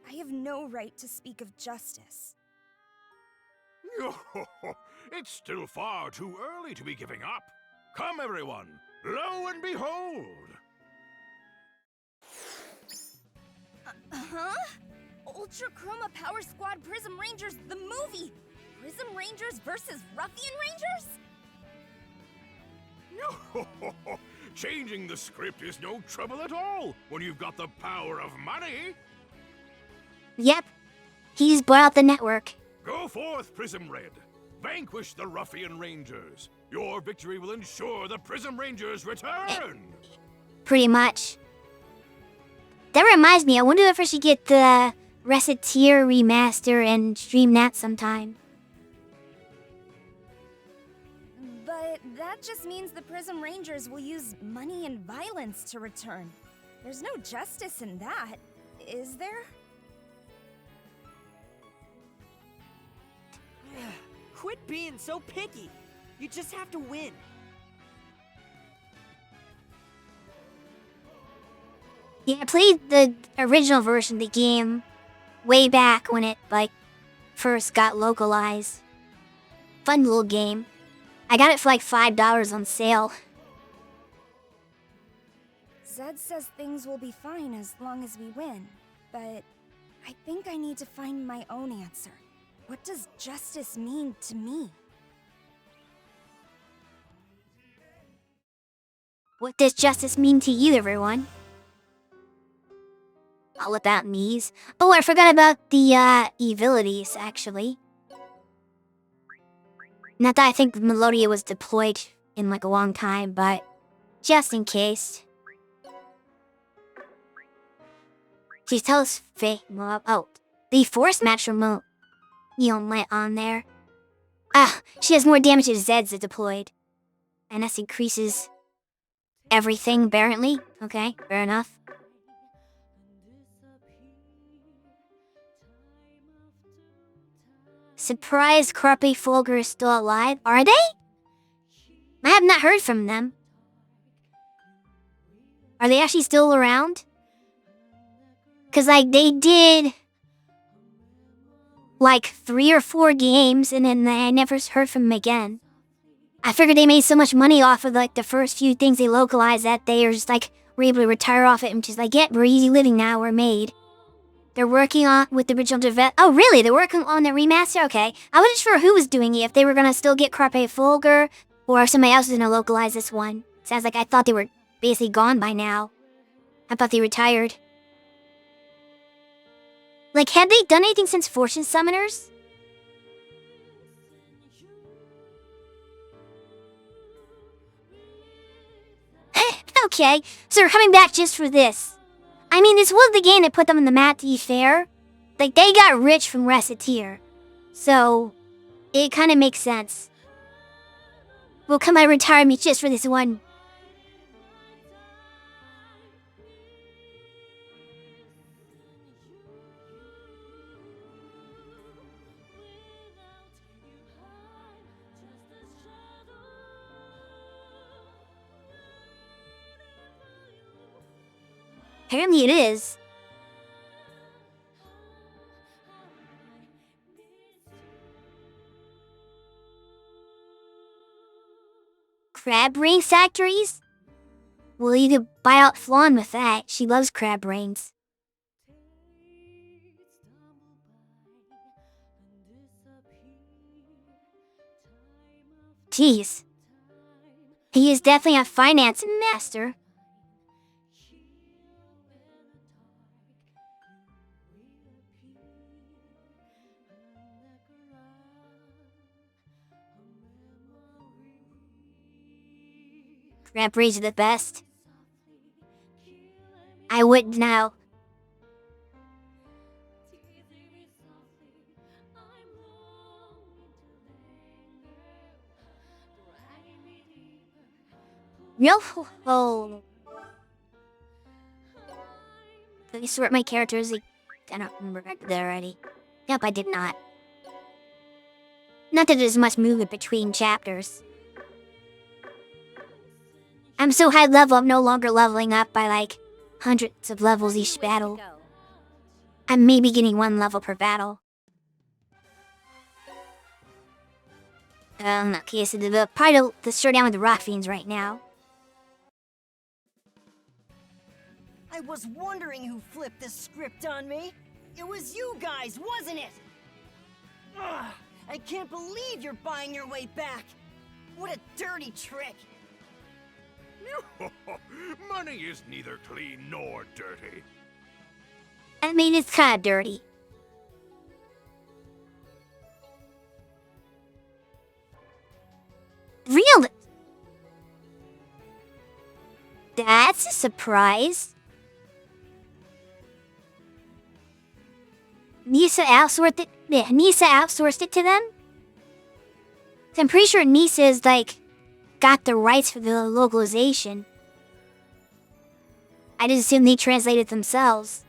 Speaker 9: I have no right to speak of justice.
Speaker 2: It's still far too early to be giving up. Come, everyone. Lo and behold.
Speaker 9: Huh? Ultra Chroma Power Squad Prism Rangers, the movie! Prism Rangers versus Ruffian Rangers?
Speaker 2: Changing the script is no trouble at all when you've got the power of money.
Speaker 1: Yep. He just bought out the network.
Speaker 2: Go forth, Prism Red. Vanquish the Ruffian Rangers. Your victory will ensure the Prism Rangers return.
Speaker 1: Pretty much. That reminds me, I wonder if I should get the Reciteer remaster and stream that sometime.
Speaker 9: But that just means the Prism Rangers will use money and violence to return. There's no justice in that, is there?
Speaker 6: Quit being so picky. You just have to win.
Speaker 1: Yeah, I played the original version of the game way back when it, first got localized. Fun little game. I got it for $5 on sale.
Speaker 9: Zed says things will be fine as long as we win, but I think I need to find my own answer. What does justice mean to me?
Speaker 1: What does justice mean to you, everyone? All about me's. Oh, I forgot about the, abilities, actually. Not that I think Melodia was deployed in, a long time, but just in case. She tells Faye, oh, the force match remote. You don't let on there. She has more damage if Zed's deployed. And this increases everything, apparently. Okay, fair enough. Surprise, Crappy Folger is still alive. Are they? I have not heard from them. Are they actually still around? Because, they did 3 or 4 games, and then I never heard from them again. I figured they made so much money off of, the first few things they localized that they are just, were able to retire off it and just, yeah, we're easy living now, we're made. They're working on with the original develop. Oh, really? They're working on the remaster? Okay. I wasn't sure who was doing it. If they were gonna still get Carpe Fulgur, Or if somebody else is gonna localize this one. Sounds like I thought they were basically gone by now. I thought they retired. Like, had they done anything since Fortune Summoners? Okay, so they're coming back just for this. I mean, this was the game that put them on the map, to be fair. Like, they got rich from Reciteer. So, it kind of makes sense. We'll come out of retirement just for this one. Apparently it is. Crab ring factories? Well, you could buy out Flan with that. She loves crab rings. Jeez. He is definitely a finance master. Crab rings are the best. I wouldn't know. Real oh. Let me sort my characters. I don't remember that already. Yep, I did not. Not that there's much movement between chapters. I'm so high level, I'm no longer leveling up by like hundreds of levels each battle. I'm maybe getting 1 level per battle. Okay, so the probably the showdown with the Rock Fiends right now.
Speaker 6: I was wondering who flipped the script on me. It was you guys, wasn't it? Ugh, I can't believe you're buying your way back. What a dirty trick.
Speaker 2: Money is neither clean nor dirty.
Speaker 1: I mean, it's kinda dirty. Real. That's a surprise. Nisa outsourced it. Yeah, Nisa outsourced it to them. So I'm pretty sure Nisa is like got the rights for the localization. I just assume they translated themselves.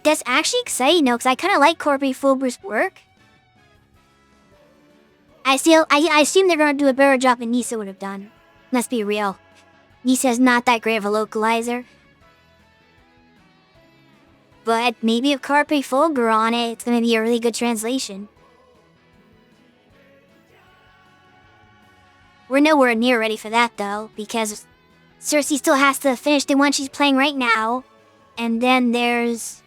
Speaker 1: That's actually exciting though, because I kind of like Corby Fulber's work. I assume they're going to do a better job than Nisa would have done. Let's be real. Nisa's not that great of a localizer. But maybe if Carpe Fulgur on it, it's going to be a really good translation. We're nowhere near ready for that though, because Cersei still has to finish the one she's playing right now. And then there's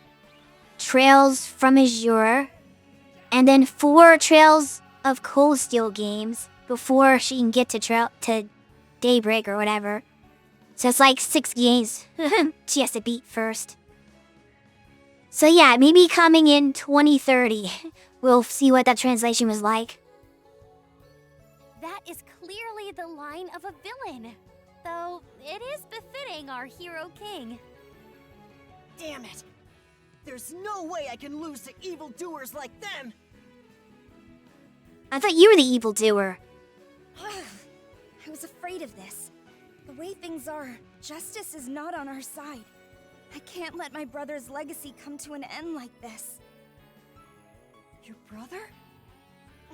Speaker 1: Trails from Azure. And then 4 Trails of Cold Steel games before she can get to Daybreak or whatever. So it's like 6 games she has to beat first. So yeah, maybe coming in 2030, we'll see what that translation was like.
Speaker 4: That is clearly the line of a villain. Though, it is befitting our hero king.
Speaker 6: Damn it! There's no way I can lose to evildoers like them!
Speaker 1: I thought you were the evildoer.
Speaker 9: I was afraid of this. The way things are, justice is not on our side. I can't let my brother's legacy come to an end like this.
Speaker 6: Your brother?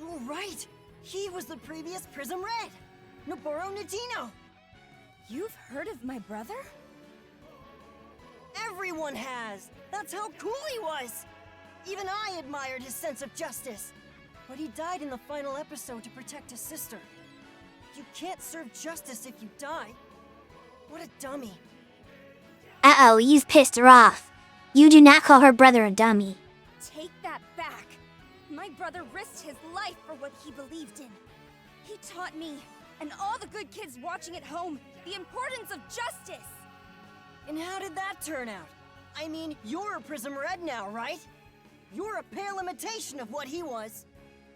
Speaker 6: Oh, right! He was the previous Prism Red! Noboru Nadino!
Speaker 9: You've heard of my brother?
Speaker 6: Everyone has! That's how cool he was! Even I admired his sense of justice. But he died in the final episode to protect his sister. You can't serve justice if you die. What a dummy.
Speaker 1: Uh-oh, you've pissed her off. You do not call her brother a dummy.
Speaker 9: Take that back. My brother risked his life for what he believed in. He taught me, and all the good kids watching at home, the importance of justice.
Speaker 11: And how did that turn out? I mean, you're a Prism Red now, right? You're a pale imitation of what he was.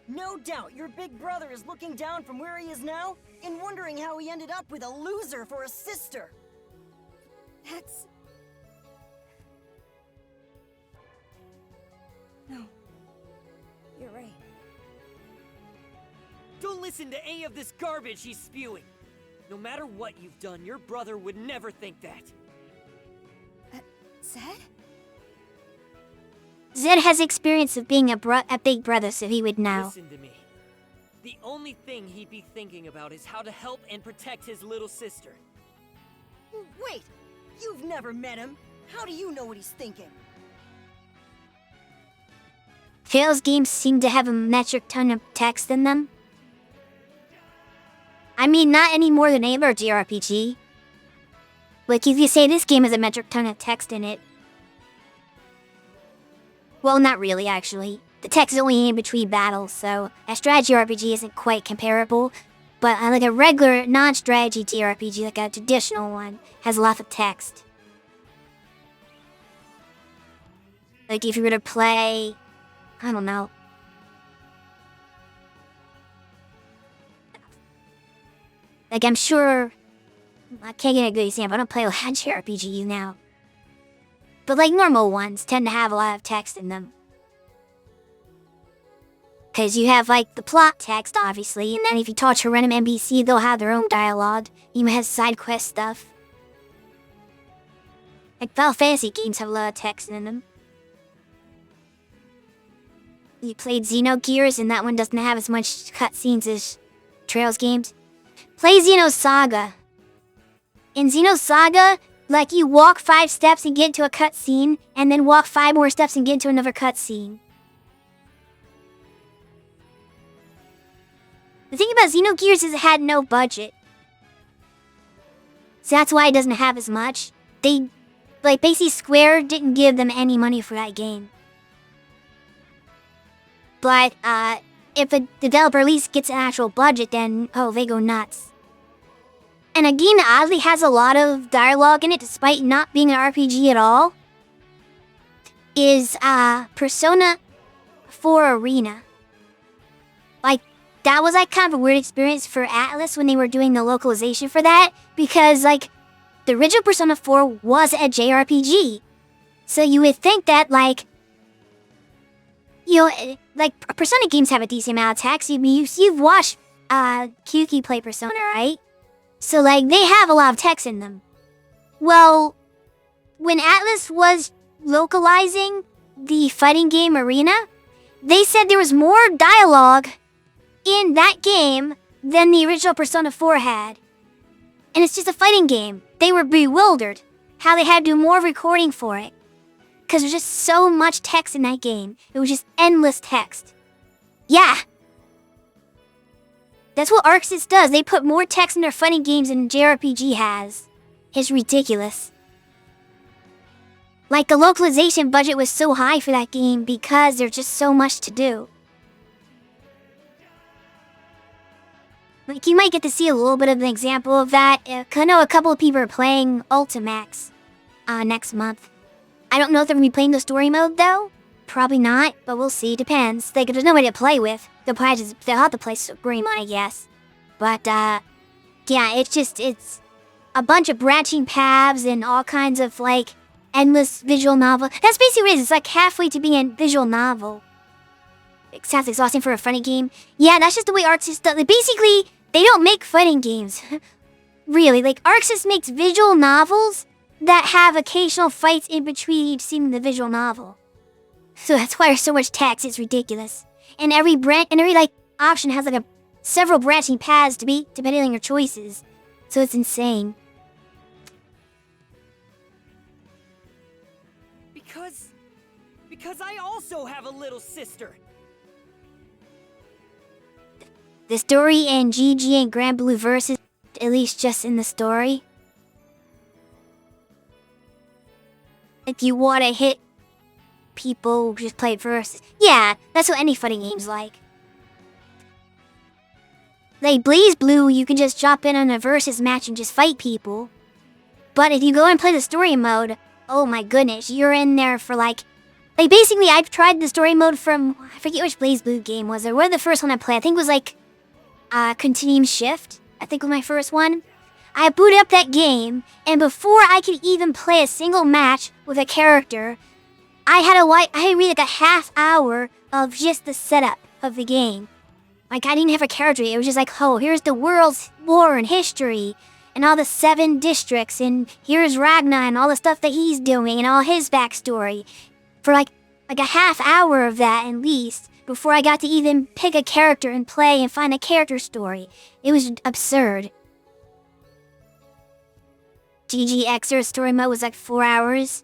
Speaker 11: No doubt your big brother is looking down from where he is now and wondering how he ended up with a loser for a sister.
Speaker 9: That's... No. You're right.
Speaker 6: Don't listen to any of this garbage he's spewing. No matter what you've done, your brother would never think that.
Speaker 9: Zed?
Speaker 1: Zed has experience of being a big brother, so he would know.
Speaker 6: Listen to me. The only thing he'd be thinking about is how to help and protect his little sister.
Speaker 11: Wait, you've never met him. How do you know what he's thinking?
Speaker 1: Trails games seem to have a metric ton of text in them. I mean, not any more than any other JRPG. Like, if you say this game has a metric ton of text in it. Well, not really, actually. The text is only in between battles, so a strategy RPG isn't quite comparable. But like a regular, non-strategy JRPG, like a traditional one, has a lot of text. Like, if you were to play... I don't know. Like, I'm sure... I can't get a good example. I don't play a lot of JRPGs now. But, like, normal ones tend to have a lot of text in them. Because you have, like, the plot text, obviously. And then if you talk to a random NPC, they'll have their own dialogue. You might have side quest stuff. Like, Final Fantasy games have a lot of text in them. You played Xenogears, and that one doesn't have as much cutscenes as Trails games. Play Xenosaga. In Xenosaga, like, you walk 5 steps and get into a cutscene, and then walk 5 more steps and get into another cutscene. The thing about Xenogears is it had no budget. So that's why it doesn't have as much. They, like, basically Square didn't give them any money for that game. But, if a developer at least gets an actual budget, then, oh, they go nuts. And a game that oddly has a lot of dialogue in it, despite not being an RPG at all, is, Persona 4 Arena. Like, that was, like, kind of a weird experience for Atlas when they were doing the localization for that, because, like, the original Persona 4 was a JRPG. So you would think that, like, you know, like, Persona games have a decent amount of text. You've watched, Kyuki play Persona, right? So, like, they have a lot of text in them. Well, when Atlas was localizing the fighting game Arena, they said there was more dialogue in that game than the original Persona 4 had. And it's just a fighting game. They were bewildered how they had to do more recording for it. Because there's just so much text in that game. It was just endless text. Yeah. That's what Arc Sys does. They put more text in their fighting games than JRPG has. It's ridiculous. Like, the localization budget was so high for that game because there's just so much to do. Like, you might get to see a little bit of an example of that. I know a couple of people are playing Ultimax next month. I don't know if they're going to be playing the story mode, though. Probably not, but we'll see. Depends. Like, there's nobody to play with. They'll have to play story mode, I guess. But, yeah, it's a bunch of branching paths and all kinds of, like, endless visual novel. That's basically what it is. It's like halfway to being a visual novel. It sounds exhausting for a fighting game. Yeah, that's just the way Arc Sys does it. Basically, they don't make fighting games. Really, like, Arc Sys makes visual novels that have occasional fights in between each scene in the visual novel. So that's why there's so much text, it's ridiculous. And every like option has like several branching paths depending on your choices. So it's insane.
Speaker 6: Because I also have a little sister.
Speaker 1: The story in GG and Grand Blue Versus, at least just in the story. If you want to hit people just play versus. Yeah, that's what any fighting game's like. Like Blaze Blue, you can just drop in on a versus match and just fight people. But if you go and play the story mode, oh my goodness, you're in there for like basically I've tried the story mode from, I forget which Blaze Blue game was it. What was the first one I played? I think it was like Continuum Shift, I think was my first one. I booted up that game, and before I could even play a single match with a character, I had to read like a half hour of just the setup of the game. Like, I didn't have a character, it was just like, oh, here's the world's lore and history, and all the 7 districts, and here's Ragnar and all the stuff that he's doing, and all his backstory. For like a half hour of that at least, before I got to even pick a character and play and find a character story. It was absurd. GGXer story mode was like 4 hours,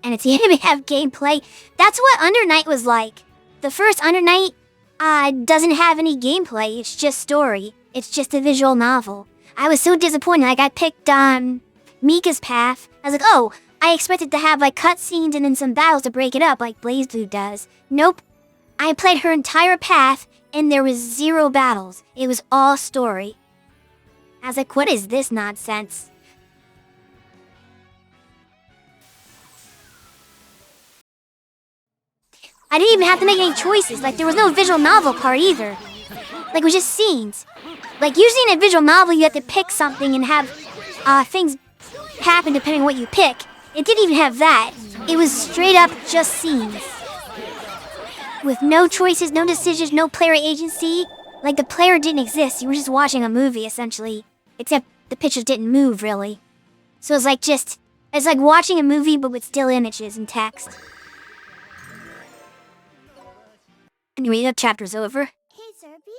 Speaker 1: and it didn't even have gameplay. That's what Under Night was like. The first Under Night doesn't have any gameplay, it's just story. It's just a visual novel. I was so disappointed. Like, I picked Mika's path. I was like, oh, I expected to have like cutscenes and then some battles to break it up like Blaze Blue does. Nope. I played her entire path and there was 0 battles. It was all story. I was like, what is this nonsense? I didn't even have to make any choices. Like, there was no visual novel part either. Like, it was just scenes. Like, usually in a visual novel, you have to pick something and have things happen depending on what you pick. It didn't even have that. It was straight up just scenes. With no choices, no decisions, no player agency. Like, the player didn't exist. You were just watching a movie, essentially. Except the pictures didn't move, really. So it's like it's like watching a movie, but with still images and text. Anyway, that chapter's over.
Speaker 5: Hey, Zerby?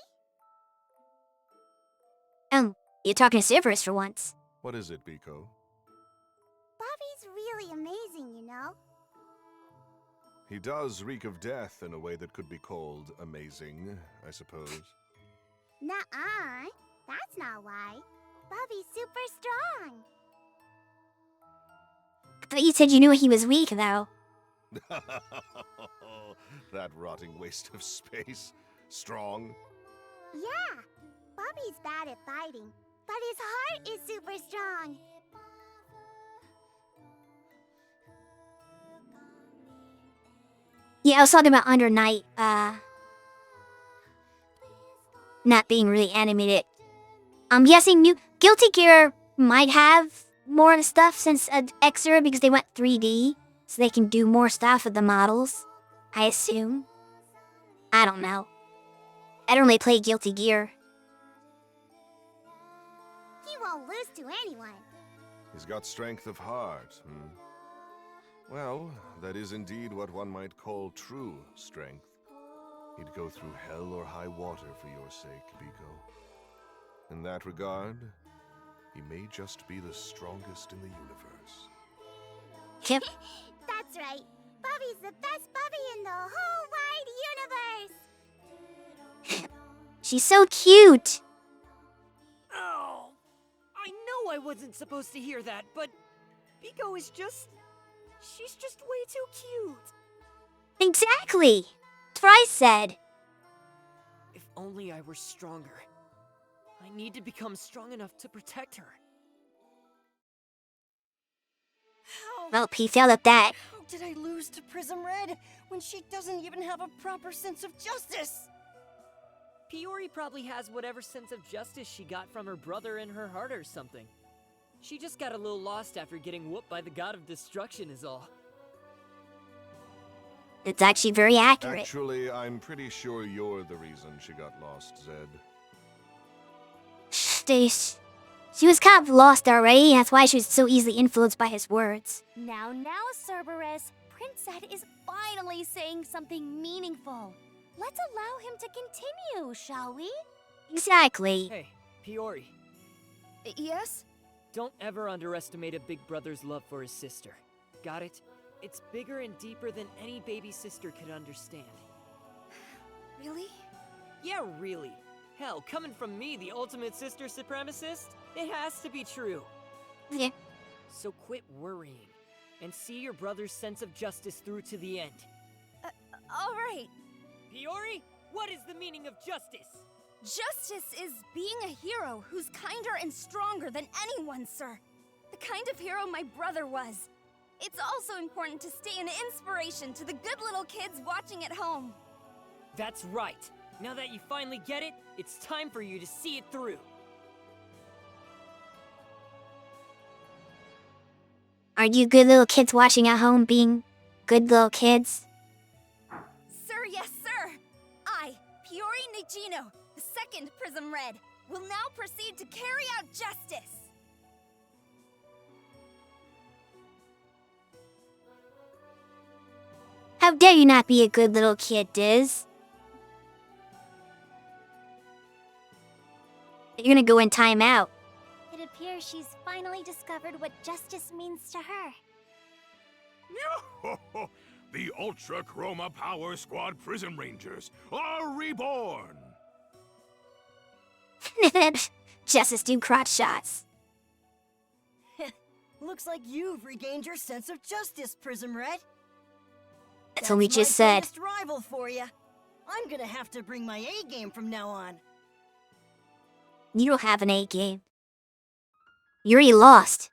Speaker 1: You're talking to Cerberus for once.
Speaker 7: What is it, Biko?
Speaker 5: Bobby's really amazing, you know?
Speaker 7: He does reek of death in a way that could be called amazing, I suppose.
Speaker 5: Nuh-uh. That's not why. Bobby's super strong.
Speaker 1: I thought you said you knew he was weak, though.
Speaker 7: That rotting waste of space. Strong.
Speaker 5: Yeah, Bobby's bad at fighting, but his heart is super strong.
Speaker 1: Yeah, I was talking about Under Night, not being really animated. I'm guessing Guilty Gear might have more stuff since Xer because they went 3D, so they can do more stuff with the models, I assume. I don't know. I don't really play Guilty Gear.
Speaker 5: He won't lose to anyone.
Speaker 7: He's got strength of heart, Well, that is indeed what one might call true strength. He'd go through hell or high water for your sake, Biko. In that regard, he may just be the strongest in the universe.
Speaker 1: Yep.
Speaker 5: That's right. Bobby's the best Bobby in the whole wide universe.
Speaker 1: She's so cute.
Speaker 6: Oh, I know I wasn't supposed to hear that, but Biko is she's just way too cute.
Speaker 1: Exactly. That's what I said.
Speaker 6: If only I were stronger. I need to become strong enough to protect her.
Speaker 1: Well, he failed at that.
Speaker 11: How did I lose to Prism Red when she doesn't even have a proper sense of justice?
Speaker 6: Piori probably has whatever sense of justice she got from her brother in her heart or something. She just got a little lost after getting whooped by the God of Destruction is all.
Speaker 1: It's actually very accurate.
Speaker 7: Actually, I'm pretty sure you're the reason she got lost, Zed.
Speaker 1: She was kind of lost already, and that's why she was so easily influenced by his words.
Speaker 4: Now, Cerberus, Prince Zed is finally saying something meaningful. Let's allow him to continue, shall we?
Speaker 1: Exactly.
Speaker 6: Hey, Piori.
Speaker 4: Yes?
Speaker 6: Don't ever underestimate a big brother's love for his sister. Got it? It's bigger and deeper than any baby sister could understand.
Speaker 4: Really?
Speaker 6: Yeah, really. Hell, coming from me, the ultimate sister supremacist, it has to be true.
Speaker 1: Yeah.
Speaker 6: So quit worrying, and see your brother's sense of justice through to the end.
Speaker 9: all right.
Speaker 6: Piori, what is the meaning of justice?
Speaker 9: Justice is being a hero who's kinder and stronger than anyone, sir. The kind of hero my brother was. It's also important to stay an inspiration to the good little kids watching at home.
Speaker 6: That's right. Now that you finally get it, it's time for you to see it through.
Speaker 1: Are you good little kids watching at home being good little kids?
Speaker 9: Sir, yes, sir. I, Piori Nijino, the second Prism Red, will now proceed to carry out justice.
Speaker 1: How dare you not be a good little kid, Diz? You're gonna go in timeout.
Speaker 5: It appears she's finally discovered what justice means to her.
Speaker 2: The Ultra Chroma Power Squad Prism Rangers are reborn!
Speaker 1: Justice do crotch shots.
Speaker 11: Looks like you've regained your sense of justice, Prism Red.
Speaker 1: That's what we just
Speaker 11: my
Speaker 1: said.
Speaker 11: biggest rival for you. I'm gonna have to bring my A game from now on.
Speaker 1: You don't have an A game. You already lost.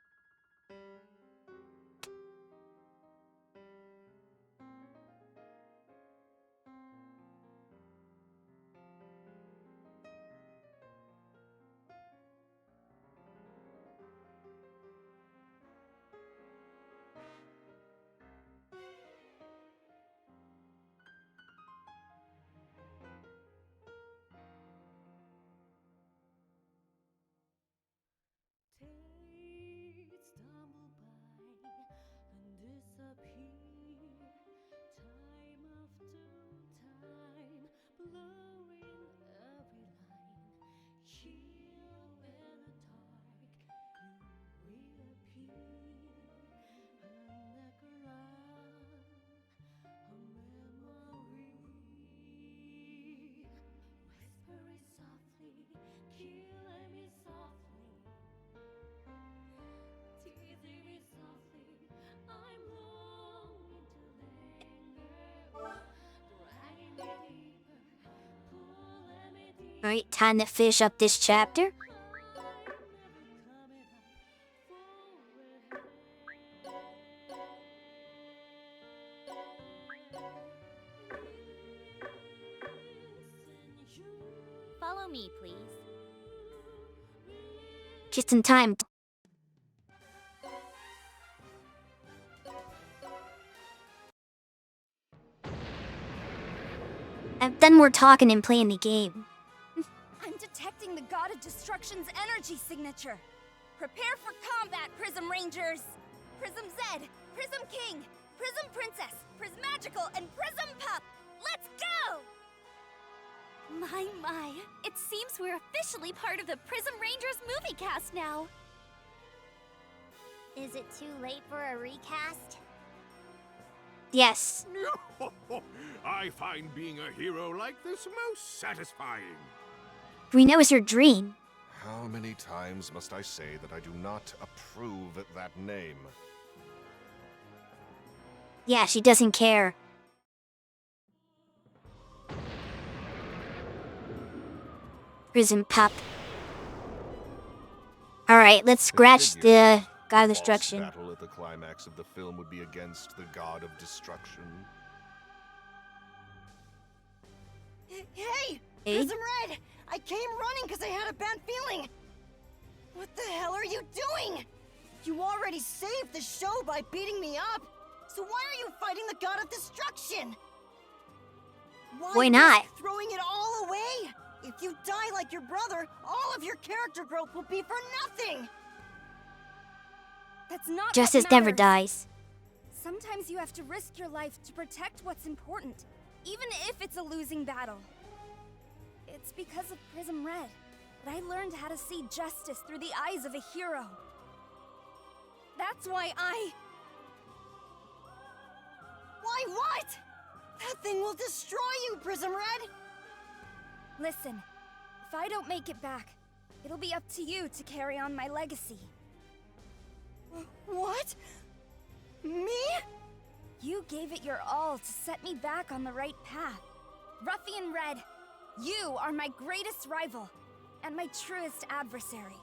Speaker 1: Alright, time to finish up this chapter.
Speaker 3: Follow me, please.
Speaker 1: Just in time. I've done more talking and playing the game.
Speaker 9: I'm detecting the God of Destruction's energy signature. Prepare for combat, Prism Rangers! Prism Z, Prism King, Prism Princess, Prismagical, and Prism Pup! Let's go!
Speaker 3: My. It seems we're officially part of the Prism Rangers movie cast now.
Speaker 5: Is it too late for a recast?
Speaker 1: Yes.
Speaker 2: I find being a hero like this most satisfying.
Speaker 1: We know it's your dream.
Speaker 7: How many times must I say that I do not approve that name?
Speaker 1: Yeah, she doesn't care. Prism Pup. Alright, let's scratch the God of Destruction.
Speaker 7: The battle at the climax of the film would be against the God of Destruction.
Speaker 11: Hey!
Speaker 1: Hey?
Speaker 11: Prism Red! I came running because I had a bad feeling! What the hell are you doing? You already saved the show by beating me up! So why are you fighting the God of Destruction?
Speaker 1: Why not?
Speaker 11: risk throwing it all away? If you die like your brother, all of your character growth will be for nothing!
Speaker 9: That's not
Speaker 1: Justice
Speaker 9: what
Speaker 1: never
Speaker 9: matters.
Speaker 1: dies.
Speaker 9: Sometimes you have to risk your life to protect what's important, even if it's a losing battle. It's because of Prism Red that I learned how to see justice through the eyes of a hero. That's why
Speaker 11: Why what? That thing will destroy you, Prism Red!
Speaker 9: Listen, if I don't make it back, it'll be up to you to carry on my legacy.
Speaker 11: What? Me?
Speaker 9: You gave it your all to set me back on the right path. Ruffian Red, you are my greatest rival and my truest adversary.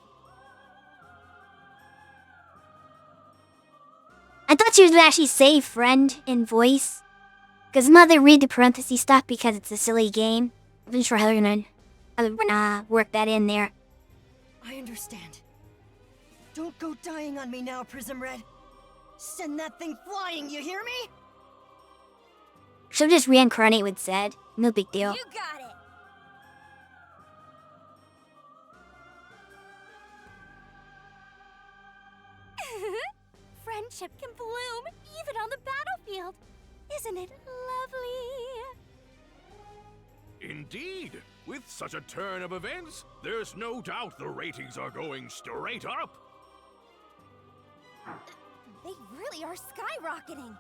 Speaker 1: I thought she was actually say friend in voice. Because mother read the parentheses stuff because it's a silly game. I'm not sure how they're gonna work that in there.
Speaker 11: I understand. Don't go dying on me now, Prism Red. Send that thing flying, you hear me?
Speaker 1: She'll just reincarnate with Zed. No big deal.
Speaker 9: You got it!
Speaker 4: Friendship can bloom even on the battlefield. Isn't it lovely?
Speaker 2: Indeed. With such a turn of events, there's no doubt the ratings are going straight up.
Speaker 9: They really are skyrocketing.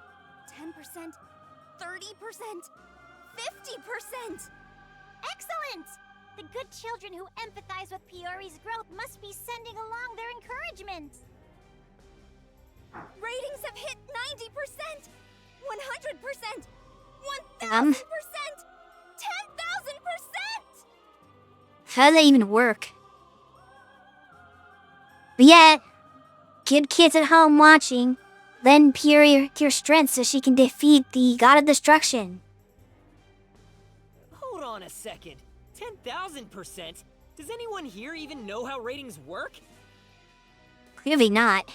Speaker 9: 10%, 30%, 50%.
Speaker 5: Excellent! The good children who empathize with Piori's growth must be sending along their encouragement.
Speaker 9: Ratings have hit 90%, 100%, 1000%, 10,000%!
Speaker 1: How does that even work? But yeah, good kids at home watching. Lend Pure your strength so she can defeat the God of Destruction.
Speaker 6: Hold on a second. 10,000%? Does anyone here even know how ratings work?
Speaker 1: Clearly not.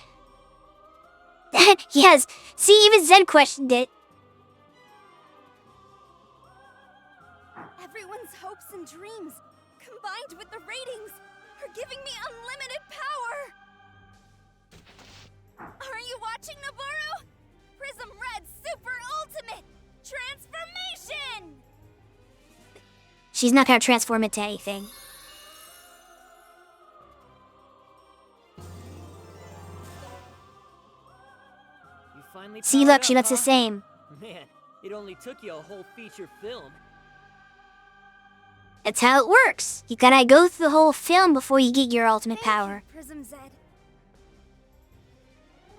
Speaker 1: Yes, see, even Zed questioned it.
Speaker 9: Everyone's hopes and dreams, combined with the ratings, are giving me unlimited power! Are you watching, Nabaru? Prism Red Super Ultimate Transformation!
Speaker 1: She's not gonna transform into anything.
Speaker 6: You finally
Speaker 1: See,
Speaker 6: powered
Speaker 1: look, she
Speaker 6: up,
Speaker 1: looks the
Speaker 6: huh?
Speaker 1: same.
Speaker 6: Man, it only took you a whole feature film.
Speaker 1: That's how it works. You gotta go through the whole film before you get your ultimate
Speaker 9: Thank
Speaker 1: power.
Speaker 9: you, Prism Zed.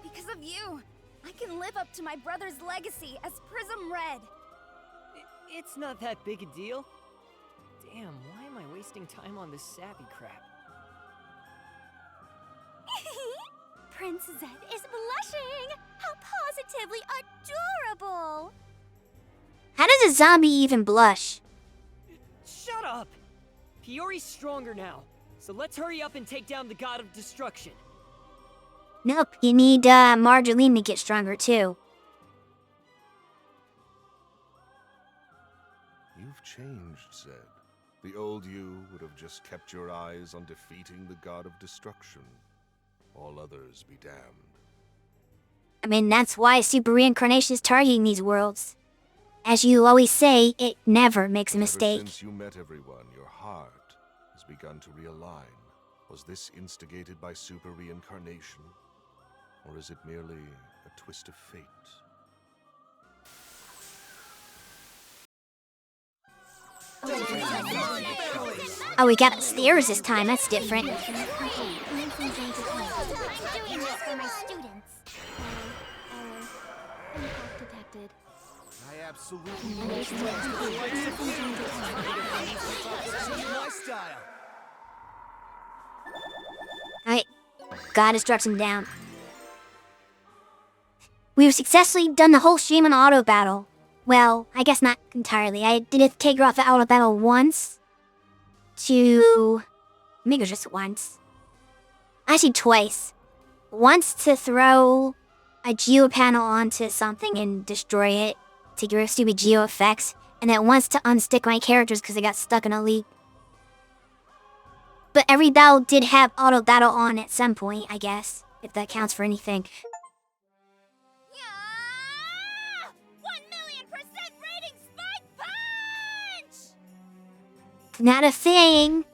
Speaker 9: Because of you, I can live up to my brother's legacy as Prism Red.
Speaker 6: It's not that big a deal. Damn, why am I wasting time on this sappy crap?
Speaker 4: Prince Zed is blushing! How positively adorable!
Speaker 1: How does a zombie even blush?
Speaker 6: Shut up! Piori's stronger now, so let's hurry up and take down the God of Destruction.
Speaker 1: Nope, you need Marjoline to get stronger too.
Speaker 7: You've changed, Zed. The old you would have just kept your eyes on defeating the God of Destruction. All others be damned.
Speaker 1: I mean, that's why Super Reincarnation is targeting these worlds. As you always say, it never makes a mistake.
Speaker 7: Ever since you met everyone, your heart has begun to realign. Was this instigated by Super Reincarnation? Or is it merely a twist of fate?
Speaker 1: Oh, we got stairs this time. That's different.
Speaker 5: I'm doing this for my students.
Speaker 3: Impact detected.
Speaker 10: I absolutely love my style.
Speaker 1: Alright. God destructs him down. We've successfully done the whole stream on auto battle. Well, I guess not entirely. I did take her off the auto battle once. Maybe just once. Actually, twice. Once to throw a geo panel onto something and destroy it to get rid of stupid geo effects, and then once to unstick my characters because they got stuck in a leak. But every battle did have auto battle on at some point, I guess, if that counts for anything.
Speaker 9: Yeah! 1,000,000% rating spike punch!
Speaker 1: Not a thing.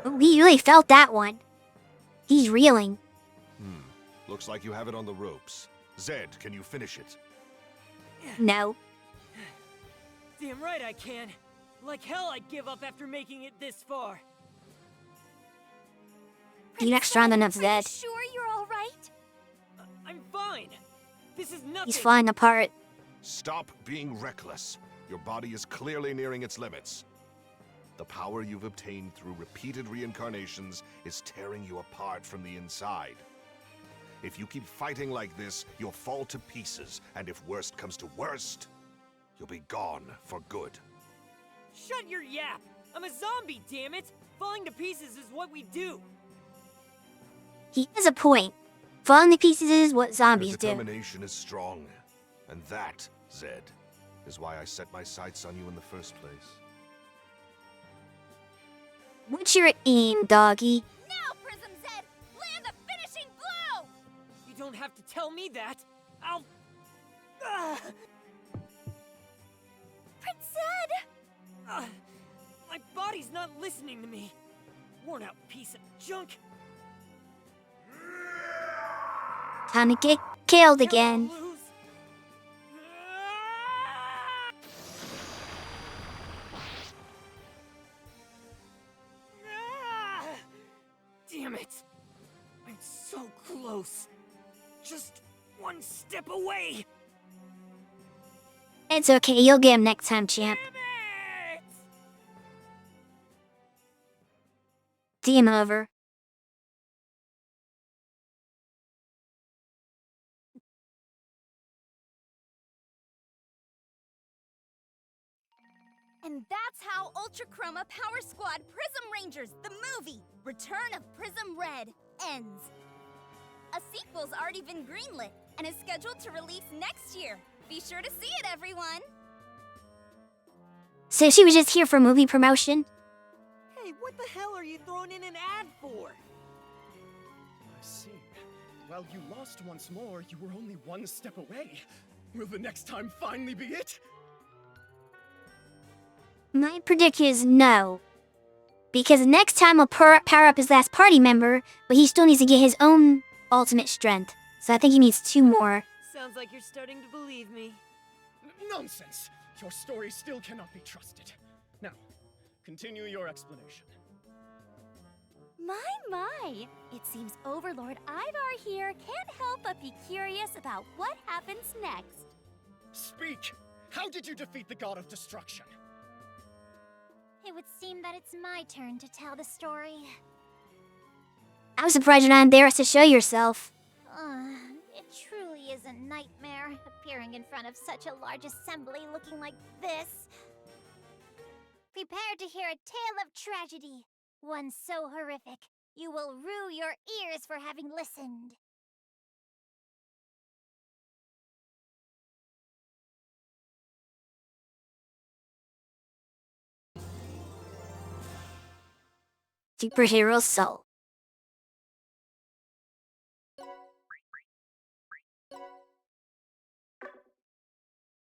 Speaker 1: We really felt that one. He's reeling.
Speaker 7: Looks like you have it on the ropes. Zed, can you finish it?
Speaker 1: No.
Speaker 6: Damn right I can. Like hell I'd give up after making it this far.
Speaker 1: You're not strong enough,
Speaker 9: Are you
Speaker 1: Zed.
Speaker 9: sure you're all right?
Speaker 6: I'm fine. This is nothing.
Speaker 1: He's falling apart.
Speaker 7: Stop being reckless. Your body is clearly nearing its limits. The power you've obtained through repeated reincarnations is tearing you apart from the inside. If you keep fighting like this, you'll fall to pieces, and if worst comes to worst, you'll be gone for good.
Speaker 6: Shut your yap! I'm a zombie, damn it! Falling to pieces is what we do.
Speaker 1: He has a point. Falling to pieces is what zombies
Speaker 7: Your
Speaker 1: do.
Speaker 7: determination is strong, and that, Zed, is why I set my sights on you in the first place.
Speaker 1: What's your aim, doggy?
Speaker 4: Now, Prism Zed! Land the finishing blow!
Speaker 6: You don't have to tell me that. I'll...
Speaker 4: Prince Zed!
Speaker 6: My body's not listening to me. Worn out piece of junk.
Speaker 1: Time to get killed again.
Speaker 6: Lose. Damn it! I'm so close. Just one step away.
Speaker 1: It's okay, you'll get him next time, champ.
Speaker 6: Damn it!
Speaker 1: Game over.
Speaker 4: And that's how Ultra Chroma Power Squad Prism Rangers, the movie, Return of Prism Red, ends. A sequel's already been greenlit and is scheduled to release next year. Be sure to see it, everyone!
Speaker 1: So she was just here for movie promotion?
Speaker 6: Hey, what the hell are you throwing in an ad for?
Speaker 8: I see. Well, you lost once more. You were only one step away. Will the next time finally be it?
Speaker 1: My prediction is no. Because next time he'll power up his last party member, but he still needs to get his own ultimate strength. So I think he needs 2 more.
Speaker 6: Sounds like you're starting to believe me.
Speaker 8: Nonsense! Your story still cannot be trusted. Now, continue your explanation.
Speaker 4: My! It seems Overlord Ivar here can't help but be curious about what happens next.
Speaker 8: Speak! How did you defeat the God of Destruction?
Speaker 5: It would seem that it's my turn to tell the story.
Speaker 1: I'm surprised you're not embarrassed to show yourself.
Speaker 5: It truly is a nightmare, appearing in front of such a large assembly looking like this. Prepare to hear a tale of tragedy. One so horrific, you will rue your ears for having listened.
Speaker 1: Superhero Soul.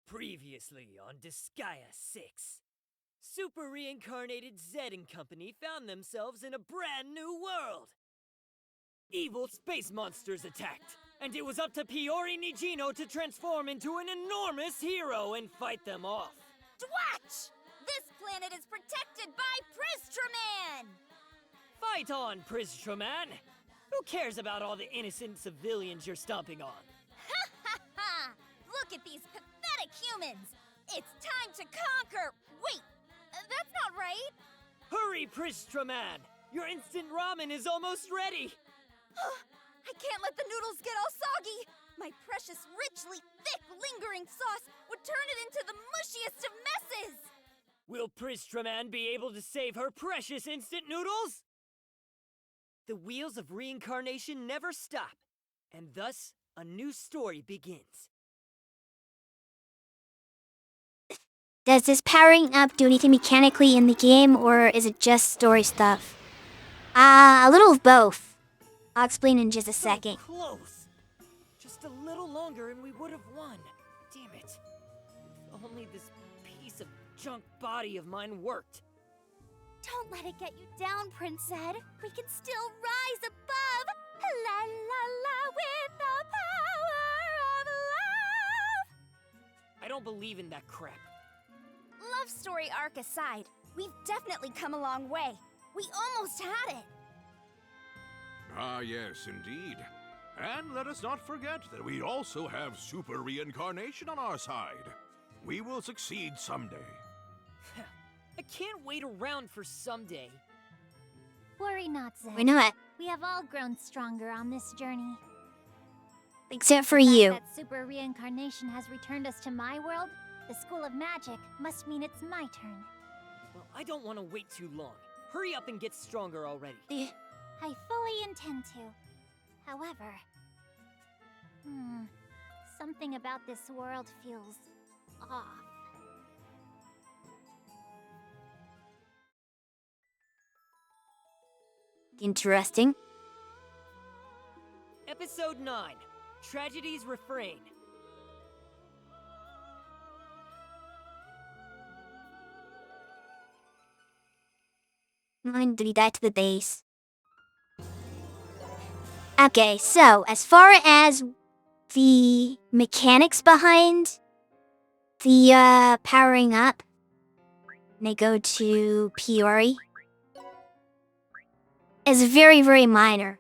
Speaker 6: Previously on Disgea 6. Super reincarnated Zed and company found themselves in a brand new world. Evil space monsters attacked, and it was up to Piori Nijino to transform into an enormous hero and fight them off.
Speaker 4: Dwatch! This planet is protected by Pristraman!
Speaker 6: Fight on, Pristraman! Who cares about all the innocent civilians you're stomping on?
Speaker 4: Ha ha ha! Look at these pathetic humans! It's time to conquer! Wait, that's not right!
Speaker 6: Hurry, Pristraman! Your instant ramen is almost ready!
Speaker 4: I can't let the noodles get all soggy! My precious, richly thick, lingering sauce would turn it into the mushiest of messes!
Speaker 6: Will Pristraman be able to save her precious instant noodles? The wheels of reincarnation never stop, and thus a new story begins.
Speaker 1: Does this powering up do anything mechanically in the game, or is it just story stuff? A little of both. I'll explain in just a second.
Speaker 6: So close! Just a little longer and we would have won. Damn it. If only this piece of junk body of mine worked.
Speaker 4: Don't let it get you down, Prince Zed. We can still rise above. La la la with the power of love.
Speaker 6: I don't believe in that crap.
Speaker 4: Love story arc aside, we've definitely come a long way. We almost had it.
Speaker 2: Ah, yes, indeed. And let us not forget that we also have super reincarnation on our side. We will succeed someday.
Speaker 6: I can't wait around for someday.
Speaker 5: Worry not, Zed.
Speaker 1: Why not?
Speaker 5: We have all grown stronger on this journey.
Speaker 1: Except for
Speaker 5: The fact
Speaker 1: you.
Speaker 5: that super reincarnation has returned us to my world, the School of Magic, must mean it's my turn.
Speaker 6: Well, I don't want to wait too long. Hurry up and get stronger already.
Speaker 5: I fully intend to. However, something about this world feels off.
Speaker 1: Interesting.
Speaker 6: Episode 9. Tragedy's Refrain.
Speaker 1: Mine delete that to the base. Okay, so as far as the mechanics behind the powering up, they go to Piori, is very, very minor.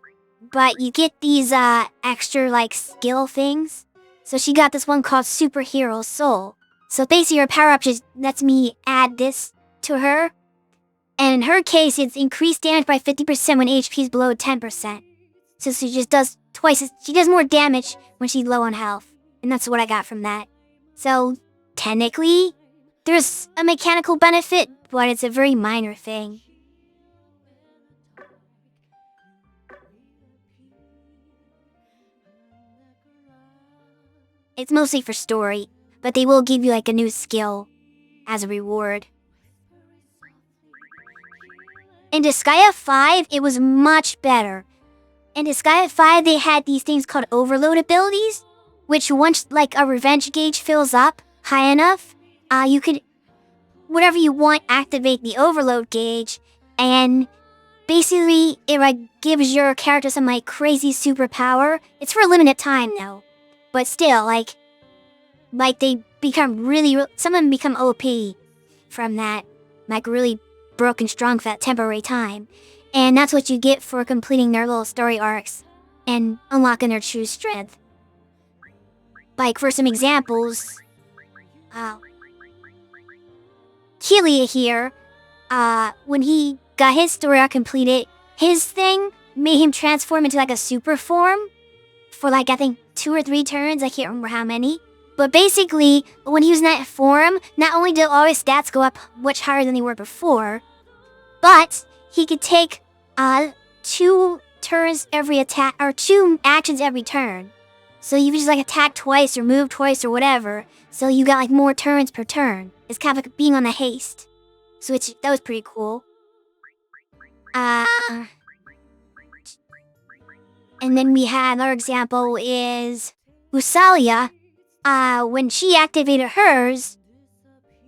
Speaker 1: But you get these extra like skill things. So she got this one called Superhero Soul. So basically her power up just lets me add this to her. And in her case, it's increased damage by 50% when HP is below 10%. So she just does she does more damage when she's low on health. And that's what I got from that. So technically, there's a mechanical benefit, but it's a very minor thing. It's mostly for story, but they will give you like a new skill as a reward. In Disgea 5, it was much better. In Disgea 5, they had these things called overload abilities, which once like a revenge gauge fills up high enough, you could, whatever you want, activate the overload gauge, and basically it like gives your character some like crazy superpower. It's for a limited time though, but still like they become some of them become OP from that, like really broken strong for that temporary time. And that's what you get for completing their little story arcs and unlocking their true strength. Like, for some examples, Kelia here, when he got his story arc completed, his thing made him transform into like a super form for like, I think 2 or 3 turns, I can't remember how many. But basically, when he was in that form, not only did all his stats go up much higher than they were before, but he could take 2 turns every attack, or 2 actions every turn. So you could just like attack twice or move twice or whatever. So you got like more turns per turn. It's kind of like being on the haste. So that was pretty cool. And then we had another example is Usalia. When she activated hers,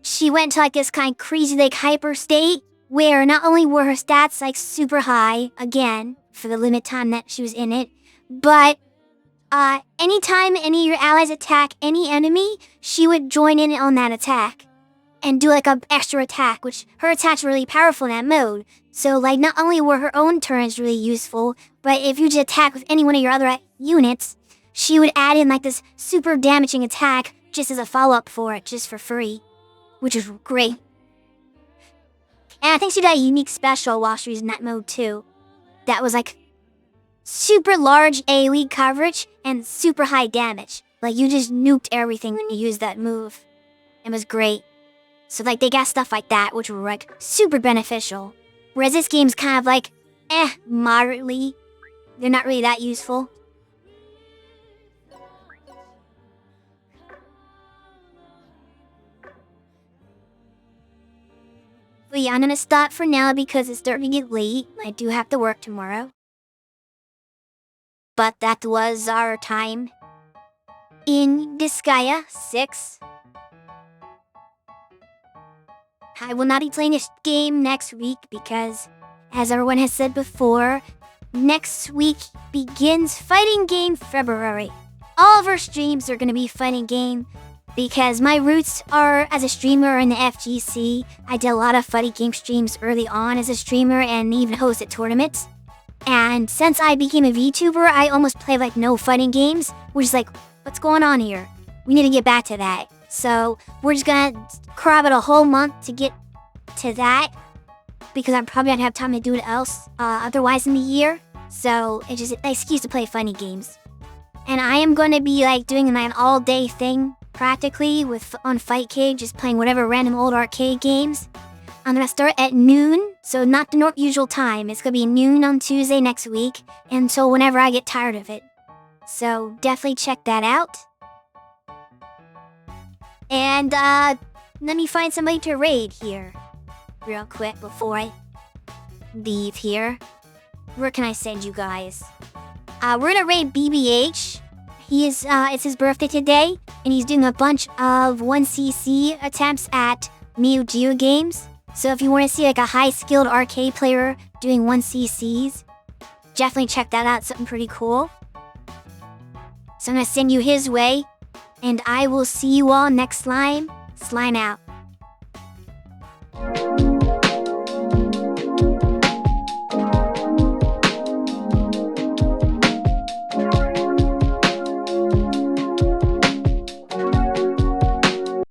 Speaker 1: she went to like this kind of crazy like hyper state where not only were her stats like super high, again, for the limit time that she was in it, but anytime any of your allies attack any enemy, she would join in on that attack and do like an extra attack, which her attacks were really powerful in that mode. So like not only were her own turns really useful, but if you just attack with any one of your other units, she would add in like this super damaging attack just as a follow-up for it, just for free, which is great. And I think she got a unique special while she was in that mode too. That was like super large AoE coverage and super high damage. Like you just nuked everything when you used that move. It was great. So like they got stuff like that, which were like super beneficial. Whereas this game's kind of like, moderately. They're not really that useful. But yeah, I'm gonna stop for now because it's starting to get late. I do have to work tomorrow. But that was our time in Disgea 6. I will not be playing this game next week because, as everyone has said before, next week begins Fighting Game February. All of our streams are going to be Fighting Game because my roots are as a streamer in the FGC. I did a lot of Fighting Game streams early on as a streamer and even hosted tournaments. And since I became a VTuber, I almost play like no fighting games, which is like, what's going on here? We need to get back to that. So we're just gonna crab it a whole month to get to that, because I'm probably not gonna have time to do it else otherwise in the year. So it's just an excuse to play funny games. And I am gonna be like doing an all-day thing practically on Fightcade, just playing whatever random old arcade games. I'm gonna start at noon, so not the usual time. It's gonna be noon on Tuesday next week until whenever I get tired of it. So definitely check that out. And let me find somebody to raid here real quick before I leave here. Where can I send you guys? We're gonna raid BBH. It's his birthday today, and he's doing a bunch of 1cc attempts at Neo Geo games. So if you want to see like a high-skilled arcade player doing 1cc's, definitely check that out. Something pretty cool. So I'm gonna send you his way, and I will see you all next slime. Slime out.